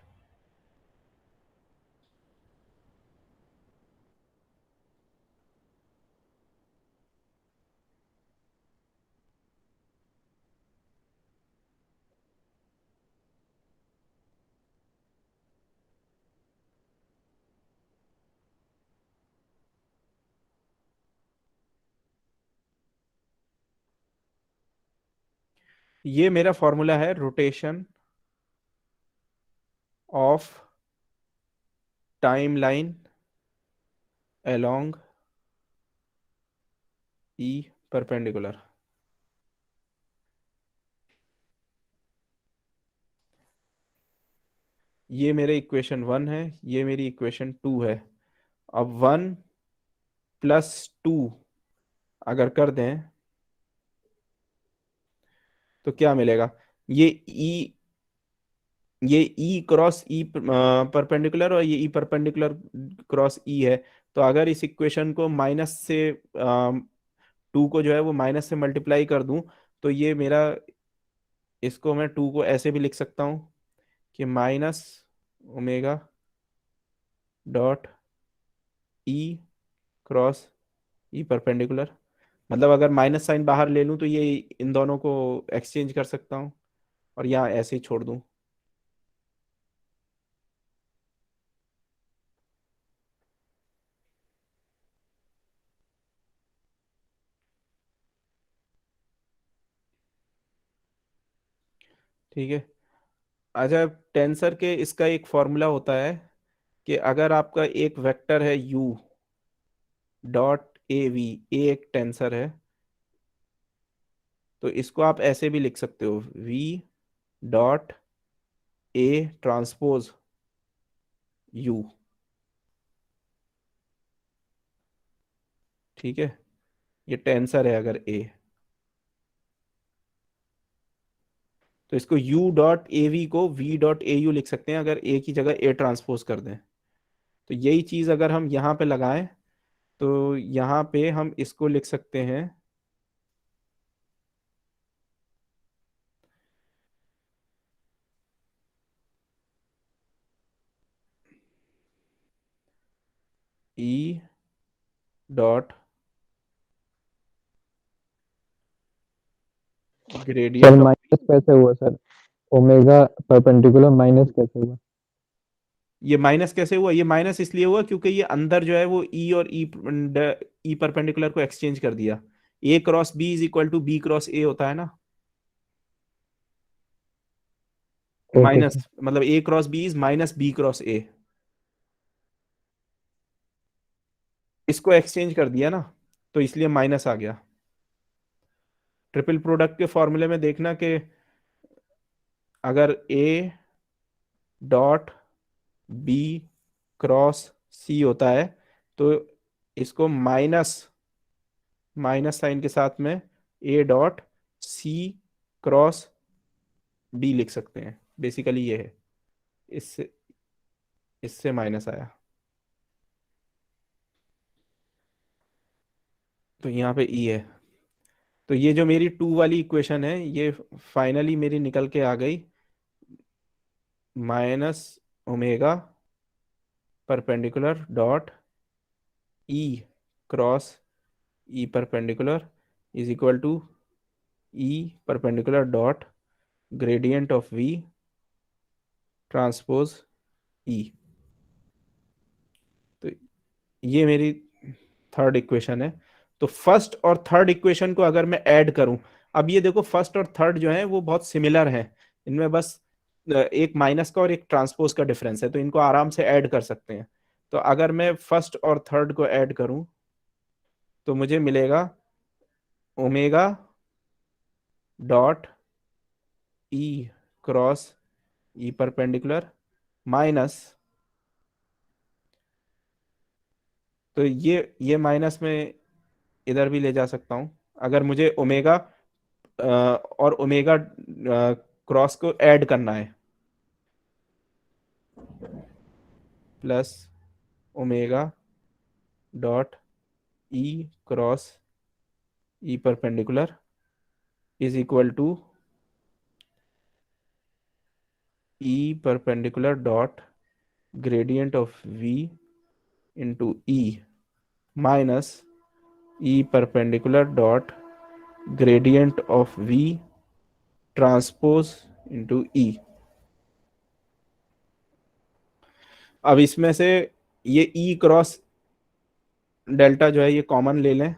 ये मेरा फॉर्मूला है rotation of timeline along E perpendicular. ये मेरे इक्वेशन 1 है, ये मेरी इक्वेशन 2 है। अब 1 + 2 अगर कर दें तो क्या मिलेगा, ये ई क्रॉस ई परपेंडिकुलर और ये ई परपेंडिकुलर क्रॉस ई है। तो अगर इस इक्वेशन को माइनस से टू को जो है वो माइनस से मल्टीप्लाई कर दूं, तो ये मेरा, इसको मैं टू को ऐसे भी लिख सकता हूं कि minus omega dot E cross E perpendicular. मतलब अगर माइनस साइन बाहर ले लूं तो ये इन दोनों को एक्सचेंज कर सकता हूं और यहाँ ऐसे ही छोड़ दूं। ठीक है। अच्छा, टेंसर के इसका एक फॉर्मूला होता है कि अगर आपका एक वेक्टर है u डॉट ए वी, ए एक टेंसर है, तो इसको आप ऐसे भी लिख सकते हो v dot A transpose u। ठीक है, ये टेंसर है अगर a, तो इसको u डॉट ए वी को v डॉट ए यू लिख सकते हैं अगर a की जगह a ट्रांसपोज कर दें। तो यही चीज अगर हम यहाँ पे लगाएं, तो यहाँ पे हम इसको लिख सकते हैं e dot sir gradient of, minus कैसे हुआ सर? ओमेगा परपेंडिकुलर माइनस कैसे हुआ? ये माइनस कैसे हुआ, ये माइनस इसलिए हुआ क्योंकि ये अंदर जो है वो ई और ई परपेंडिकुलर को एक्सचेंज कर दिया। A cross B is equal to B cross A होता है ना, ओके माइनस सर। मतलब A cross B is minus B cross A, इसको एक्सचेंज कर दिया ना, तो इसलिए माइनस आ गया। ट्रिपल प्रोडक्ट के फॉर्मूले में देखना कि अगर ए डॉट बी क्रॉस सी होता है, तो इसको माइनस माइनस साइन के साथ में A dot C cross D लिख सकते हैं। बेसिकली ये है, इससे इससे माइनस आया, तो यहाँ पे ई है। तो ये जो मेरी टू वाली इक्वेशन है ये फाइनली मेरी निकल के आ गई minus omega perpendicular dot E cross E perpendicular is equal to E perpendicular dot gradient of V transpose E. तो ये मेरी थर्ड इक्वेशन है। तो फर्स्ट और थर्ड इक्वेशन को अगर मैं ऐड करूं, अब ये देखो फर्स्ट और थर्ड जो है वो बहुत सिमिलर हैं, इनमें बस एक माइनस का और एक ट्रांसपोज का डिफरेंस है, तो इनको आराम से ऐड कर सकते हैं। तो अगर मैं फर्स्ट और थर्ड को ऐड करूं तो मुझे मिलेगा omega dot E cross E perpendicular minus, तो ये माइनस में इधर भी ले जा सकता हूं अगर मुझे ओमेगा और ओमेगा क्रॉस को ऐड करना है, plus omega dot E cross E perpendicular is equal to E perpendicular dot gradient of V into E minus E perpendicular dot gradient of V transpose into E. अब इसमें से ये ई cross delta जो है ये common ले लें,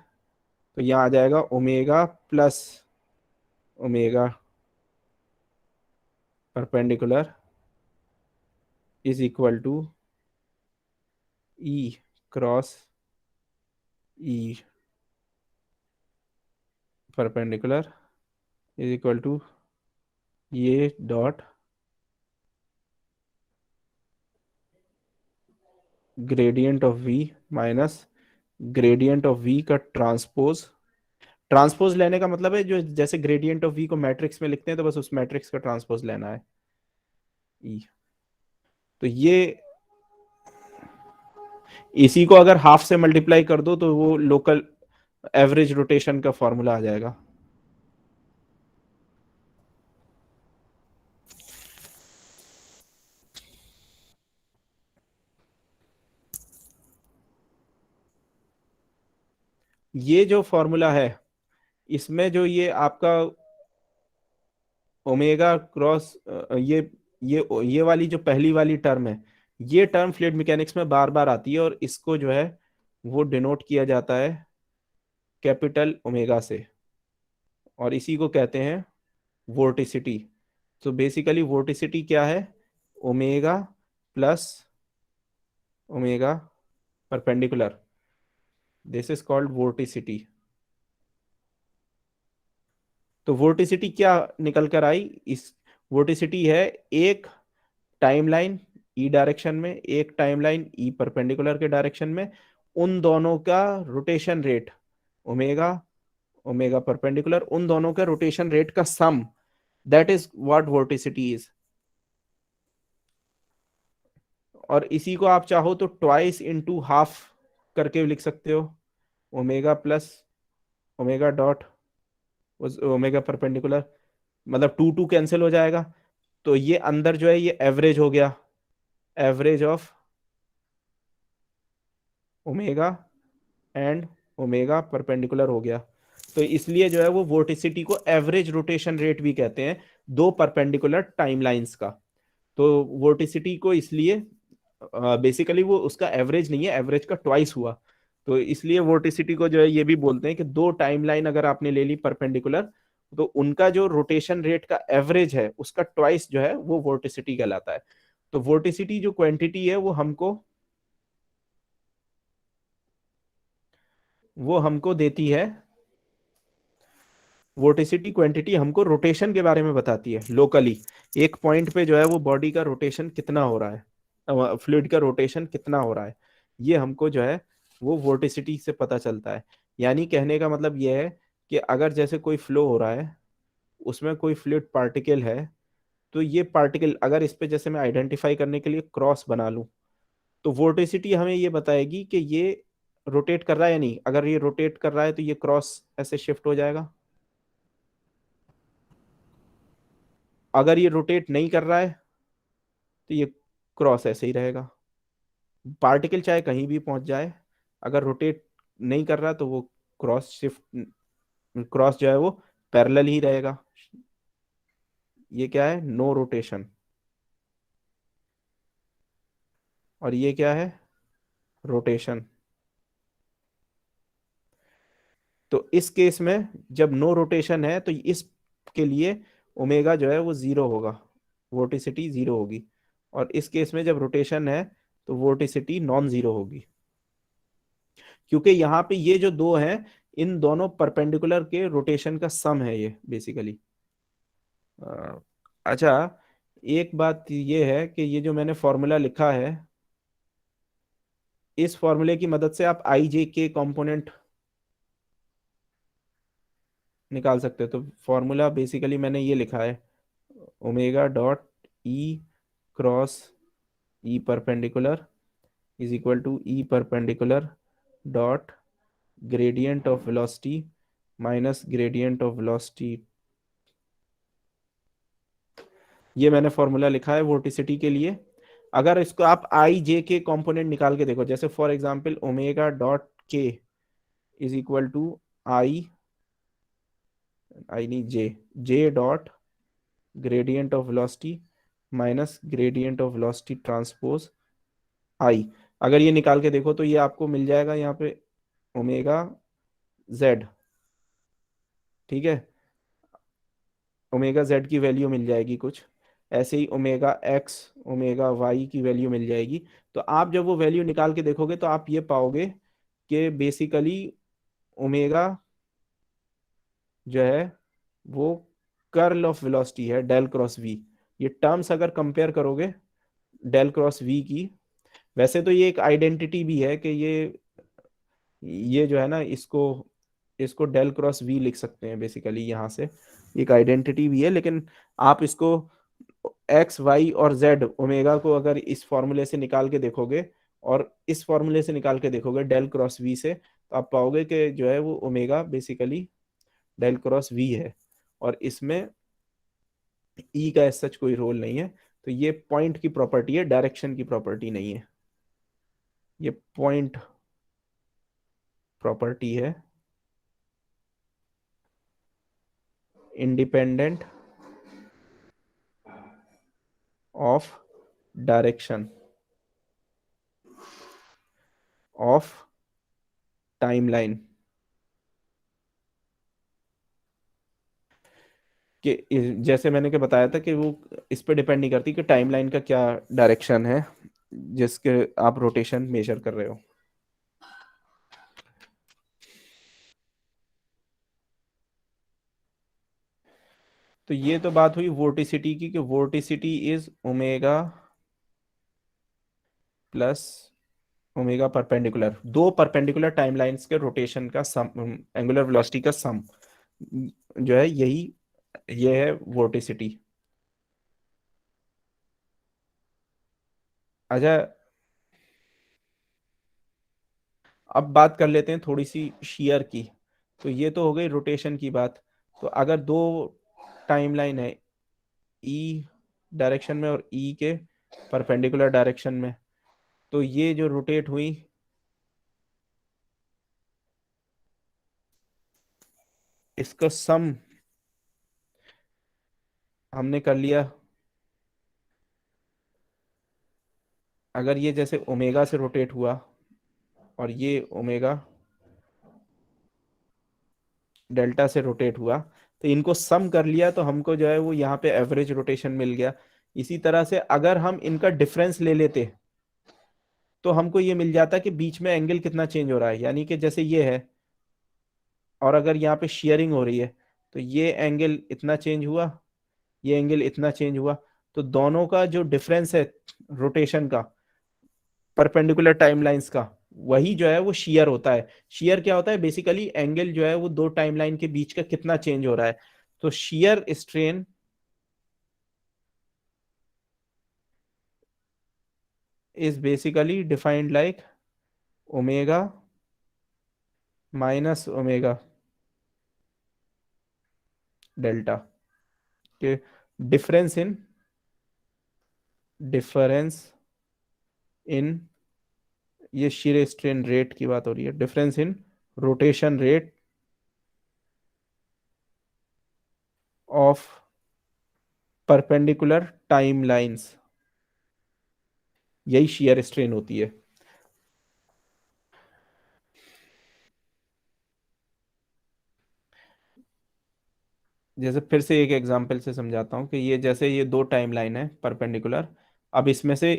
तो यहाँ आ जाएगा omega plus omega perpendicular is equal to E cross E perpendicular is equal to ये dot gradient of V minus gradient of V का ट्रांसपोज ट्रांसपोज लेने का मतलब है जो जैसे ग्रेडियंट ऑफ v को मैट्रिक्स में लिखते हैं तो बस उस मैट्रिक्स का ट्रांसपोज लेना है e। तो ये इसी को अगर हाफ से मल्टीप्लाई कर दो तो वो लोकल एवरेज रोटेशन का फॉर्मूला आ जाएगा। ये जो फॉर्मूला है इसमें जो ये आपका ओमेगा क्रॉस ये वाली जो पहली वाली टर्म है ये टर्म फ्लूइड मैकेनिक्स में बार बार आती है और इसको जो है वो डिनोट किया जाता है कैपिटल ओमेगा से और इसी को कहते हैं वोर्टिसिटी। तो बेसिकली वोर्टिसिटी क्या है? Omega plus omega perpendicular, this is called vorticity. तो वोर्टिसिटी क्या निकल कर आई? इस वोर्टिसिटी है एक टाइमलाइन ई डायरेक्शन में, एक टाइमलाइन ई परपेंडिकुलर के डायरेक्शन में, उन दोनों का rotation rate omega omega perpendicular, उन दोनों का रोटेशन रेट का sum, that is what vorticity is. और इसी को आप चाहो तो ट्वाइस इनटू हाफ करके लिख सकते हो, omega plus omega dot omega perpendicular, मतलब टू टू कैंसिल हो जाएगा। तो ये अंदर जो है ये एवरेज हो गया, average of omega and omega perpendicular हो गया। तो इसलिए जो है वो वोर्टिसिटी को एवरेज रोटेशन रेट भी कहते हैं दो परपेंडिकुलर टाइमलाइंस का। तो वोर्टिसिटी को इसलिए बेसिकली वो उसका एवरेज नहीं है, एवरेज का ट्वाइस हुआ, तो इसलिए वोर्टिसिटी को जो है ये भी बोलते हैं कि दो टाइमलाइन अगर आपने ले ली परपेंडिकुलर तो उनका जो रोटेशन रेट का एवरेज है उसका ट्वाइस जो है वो वोर्टिसिटी कहलाता है। तो वोर्टिसिटी जो क्वांटिटी है वो हमको देती है, वोर्टिसिटी क्वांटिटी हमको रोटेशन के बारे में बताती है लोकली, एक पॉइंट पे जो है वो बॉडी का रोटेशन कितना हो रहा है, फ्लूइड का रोटेशन कितना हो रहा है, ये हमको जो है वो वोर्टिसिटी से पता चलता है। यानी कहने का मतलब ये है कि अगर जैसे कोई फ्लो हो रहा है उसमें कोई फ्लूइड पार्टिकल है, तो ये पार्टिकल अगर इस पे जैसे मैं आइडेंटिफाई करने के लिए क्रॉस बना लूं तो वोर्टिसिटी हमें ये बताएगी कि ये रोटेट कर रहा है या नहीं। अगर ये रोटेट कर रहा है तो ये क्रॉस ऐसे शिफ्ट हो जाएगा, अगर ये रोटेट नहीं कर रहा है तो ये क्रॉस ऐसे ही रहेगा। पार्टिकल चाहे कहीं भी पहुंच जाए, अगर रोटेट नहीं कर रहा तो वो क्रॉस शिफ्ट, क्रॉस जो है वो पैरेलल ही रहेगा। ये क्या है? No rotation. और ये क्या है? रोटेशन। तो इस केस में जब नो रोटेशन है तो इसके लिए ओमेगा जो है वो जीरो होगा, वोर्टिसिटी जीरो होगी। और इस केस में जब रोटेशन है तो वोर्टिसिटी नॉन जीरो होगी, क्योंकि यहाँ पे ये जो दो हैं इन दोनों परपेंडिकुलर के रोटेशन का सम है ये बेसिकली। अच्छा, एक बात ये है कि ये जो मैंने फॉर्मूला लिखा है इस फॉर्मूले की मदद से आप आई जे के कॉम्पोनेंट निकाल सकते हो। तो फॉर्मूला बेसिकली मैंने ये लिखा है, omega dot E cross E perpendicular is equal to E perpendicular dot gradient of velocity minus gradient of velocity. ये मैंने फॉर्मूला लिखा है वोर्टिसिटी के लिए। अगर इसको आप आई जे के कॉम्पोनेंट निकाल के देखो, जैसे for example omega dot K is equal to I नहीं J dot gradient of velocity minus gradient of velocity transpose I. अगर ये निकाल के देखो तो ये आपको मिल जाएगा यहाँ पे ओमेगा जेड, ठीक है, ओमेगा जेड की वैल्यू मिल जाएगी कुछ ऐसे ही, ओमेगा एक्स ओमेगा वाई की वैल्यू मिल जाएगी। तो आप जब वो वैल्यू निकाल के देखोगे तो आप ये पाओगे कि बेसिकली ओमेगा जो है वो कर्ल ऑफ वेलोसिटी है डेल क्रॉस वी। ये टर्म्स अगर कंपेयर करोगे डेल क्रॉस वी की, वैसे तो ये एक आइडेंटिटी भी है कि ये जो है ना इसको इसको डेल क्रॉस वी लिख सकते हैं बेसिकली, यहाँ से एक आइडेंटिटी भी है, लेकिन आप इसको एक्स वाई और जेड ओमेगा को अगर इस फॉर्मूले से निकाल के देखोगे और इस फॉर्मूले से निकाल के देखोगे डेल क्रॉस वी से, तो आप पाओगे कि जो है वो omega basically del cross V है, और इसमें ई का सच कोई रोल नहीं है। तो ये पॉइंट की प्रॉपर्टी है, डायरेक्शन की प्रॉपर्टी नहीं है, ये पॉइंट प्रॉपर्टी है, independent of direction of timeline, कि जैसे मैंने क्या बताया था कि वो इस पे डिपेंड नहीं करती कि टाइमलाइन का क्या डायरेक्शन है जिसके आप रोटेशन मेजर कर रहे हो। तो ये तो बात हुई वोर्टिसिटी की, कि vorticity is omega plus omega perpendicular, दो परपेंडिकुलर टाइमलाइंस के रोटेशन का सम, एंगुलर वेलोसिटी का सम जो है, यही ये है वोर्टिसिटी। अच्छा, अब बात कर लेते हैं थोड़ी सी शेयर की। तो ये तो हो गई रोटेशन की बात। तो अगर दो टाइमलाइन है ई डायरेक्शन में और ई के परपेंडिकुलर डायरेक्शन में, तो ये जो रोटेट हुई, इसका सम हमने कर लिया। अगर ये जैसे ओमेगा से रोटेट हुआ और ये ओमेगा डेल्टा से रोटेट हुआ, तो इनको सम कर लिया तो हमको जो है वो यहाँ पे एवरेज रोटेशन मिल गया। इसी तरह से अगर हम इनका डिफरेंस ले लेते तो हमको ये मिल जाता कि बीच में एंगल कितना चेंज हो रहा है, यानी कि जैसे ये है और अगर यहाँ पे शेयरिंग हो रही है, तो ये एंगल इतना चेंज हुआ, ये एंगल इतना चेंज हुआ, तो दोनों का जो डिफरेंस है रोटेशन का परपेंडिकुलर टाइमलाइंस का, वही जो है वो शेयर होता है। शेयर क्या होता है? बेसिकली एंगल जो है वो दो टाइमलाइन के बीच का कितना चेंज हो रहा है। तो shear strain is basically defined like omega minus omega delta के डिफरेंस इन ये शीयर स्ट्रेन रेट की बात हो रही है, difference in rotation rate of perpendicular time lines, यही शीयर स्ट्रेन होती है। जैसे फिर से एक एग्जांपल से समझाता हूँ कि ये जैसे ये दो टाइम लाइन है परपेंडिकुलर, अब इसमें से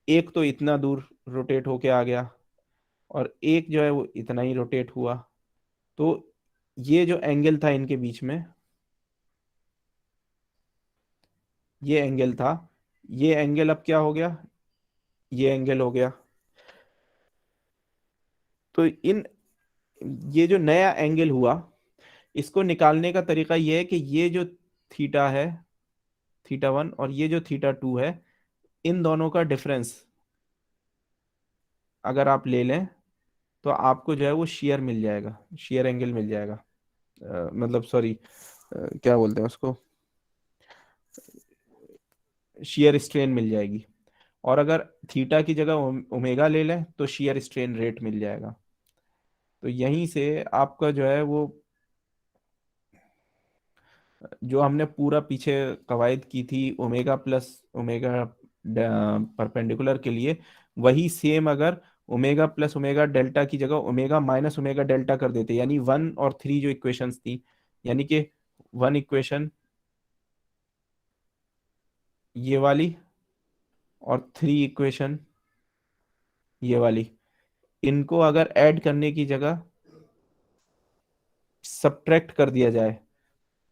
एक तो इतना दूर रोटेट होके आ गया और एक जो है वो इतना ही रोटेट हुआ, तो ये जो एंगल था इनके बीच में, ये एंगल था, ये एंगल अब क्या हो गया, ये एंगल हो गया। तो इन ये जो नया एंगल हुआ, इसको निकालने का तरीका ये है कि ये जो थीटा है, थीटा वन, और ये जो थीटा टू है, इन दोनों का डिफरेंस अगर आप ले लें तो आपको जो है वो शेयर मिल जाएगा, शेयर एंगल मिल जाएगा। मतलब सॉरी, क्या बोलते हैं उसको, शेयर स्ट्रेन मिल जाएगी। और अगर थीटा की जगह ओमेगा ले लें तो शेयर स्ट्रेन रेट मिल जाएगा। तो यहीं से आपका जो है वो जो हमने पूरा पीछे कवायद की थी ओमेगा प्लस ओमेगा परपेंडिकुलर के लिए, वही सेम अगर ओमेगा प्लस ओमेगा डेल्टा की जगह ओमेगा माइनस ओमेगा डेल्टा कर देते, यानी 1 और 3 जो इक्वेशंस थी, यानी कि 1 इक्वेशन ये वाली और 3 इक्वेशन ये वाली, इनको अगर ऐड करने की जगह सब्ट्रैक्ट कर दिया जाए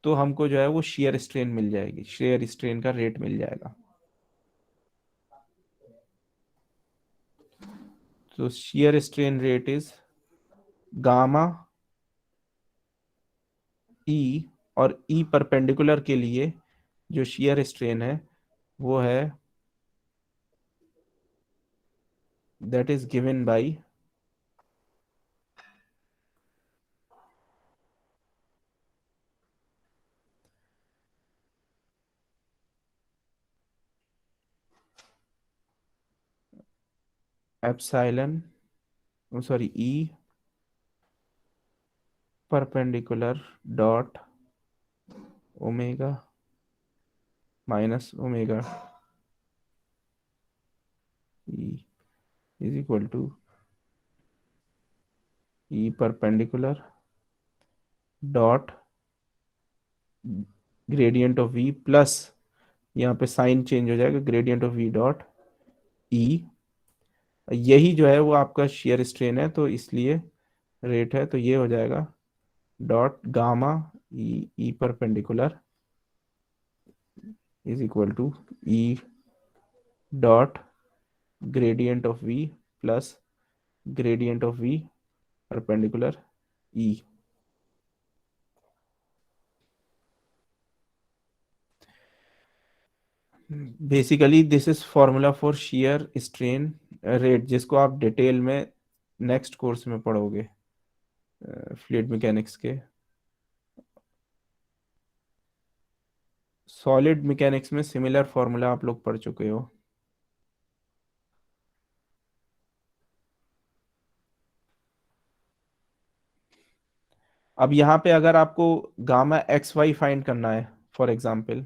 तो हमको जो है वो शेयर स्ट्रेन मिल जाएगी, शेयर स्ट्रेन का रेट मिल जाएगा। तो shear strain rate is gamma E, और ई परपेंडिकुलर के लिए जो शियर स्ट्रेन है वो है that is given by epsilon, sorry, E perpendicular dot omega minus omega E is equal to E perpendicular dot gradient of V plus, यहाँ पे sign change हो जाएगा, gradient of V dot E. यही जो है वो आपका शियर स्ट्रेन है, तो इसलिए रेट है, तो ये हो जाएगा dot gamma E perpendicular is equal to E dot gradient of V plus gradient of V perpendicular E. Basically this is formula for shear strain rate, जिसको आप डिटेल में नेक्स्ट कोर्स में पढ़ोगे फ्लूइड मैकेनिक्स के। Solid mechanics में similar formula आप लोग पढ़ चुके हो। अब यहाँ पे अगर आपको गामा एक्स वाई फाइंड करना है फॉर एग्जांपल,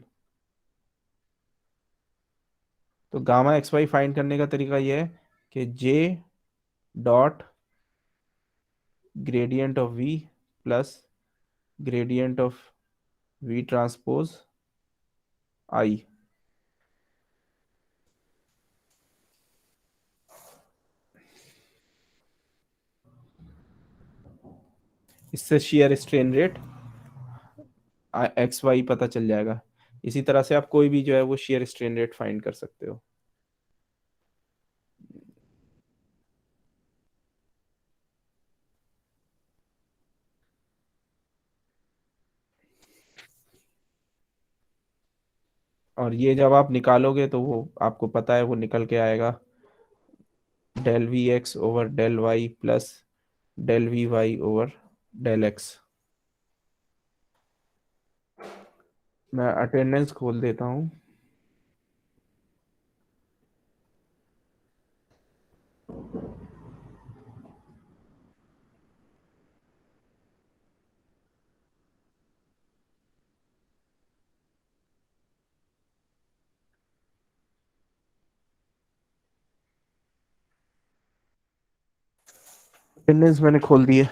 तो गामा एक्स वाई फाइंड करने का तरीका ये है कि J dot gradient of V plus gradient of V transpose I. इससे shear strain rate X Y पता चल जाएगा। इसी तरह से आप कोई भी जो है वो शियर स्ट्रेन रेट फाइंड कर सकते हो। और ये जब आप निकालोगे तो वो आपको पता है वो निकल के आएगा del V X over del Y plus del V Y over del X. मैं अटेंडेंस खोल देता हूँ। अटेंडेंस मैंने खोल दी है।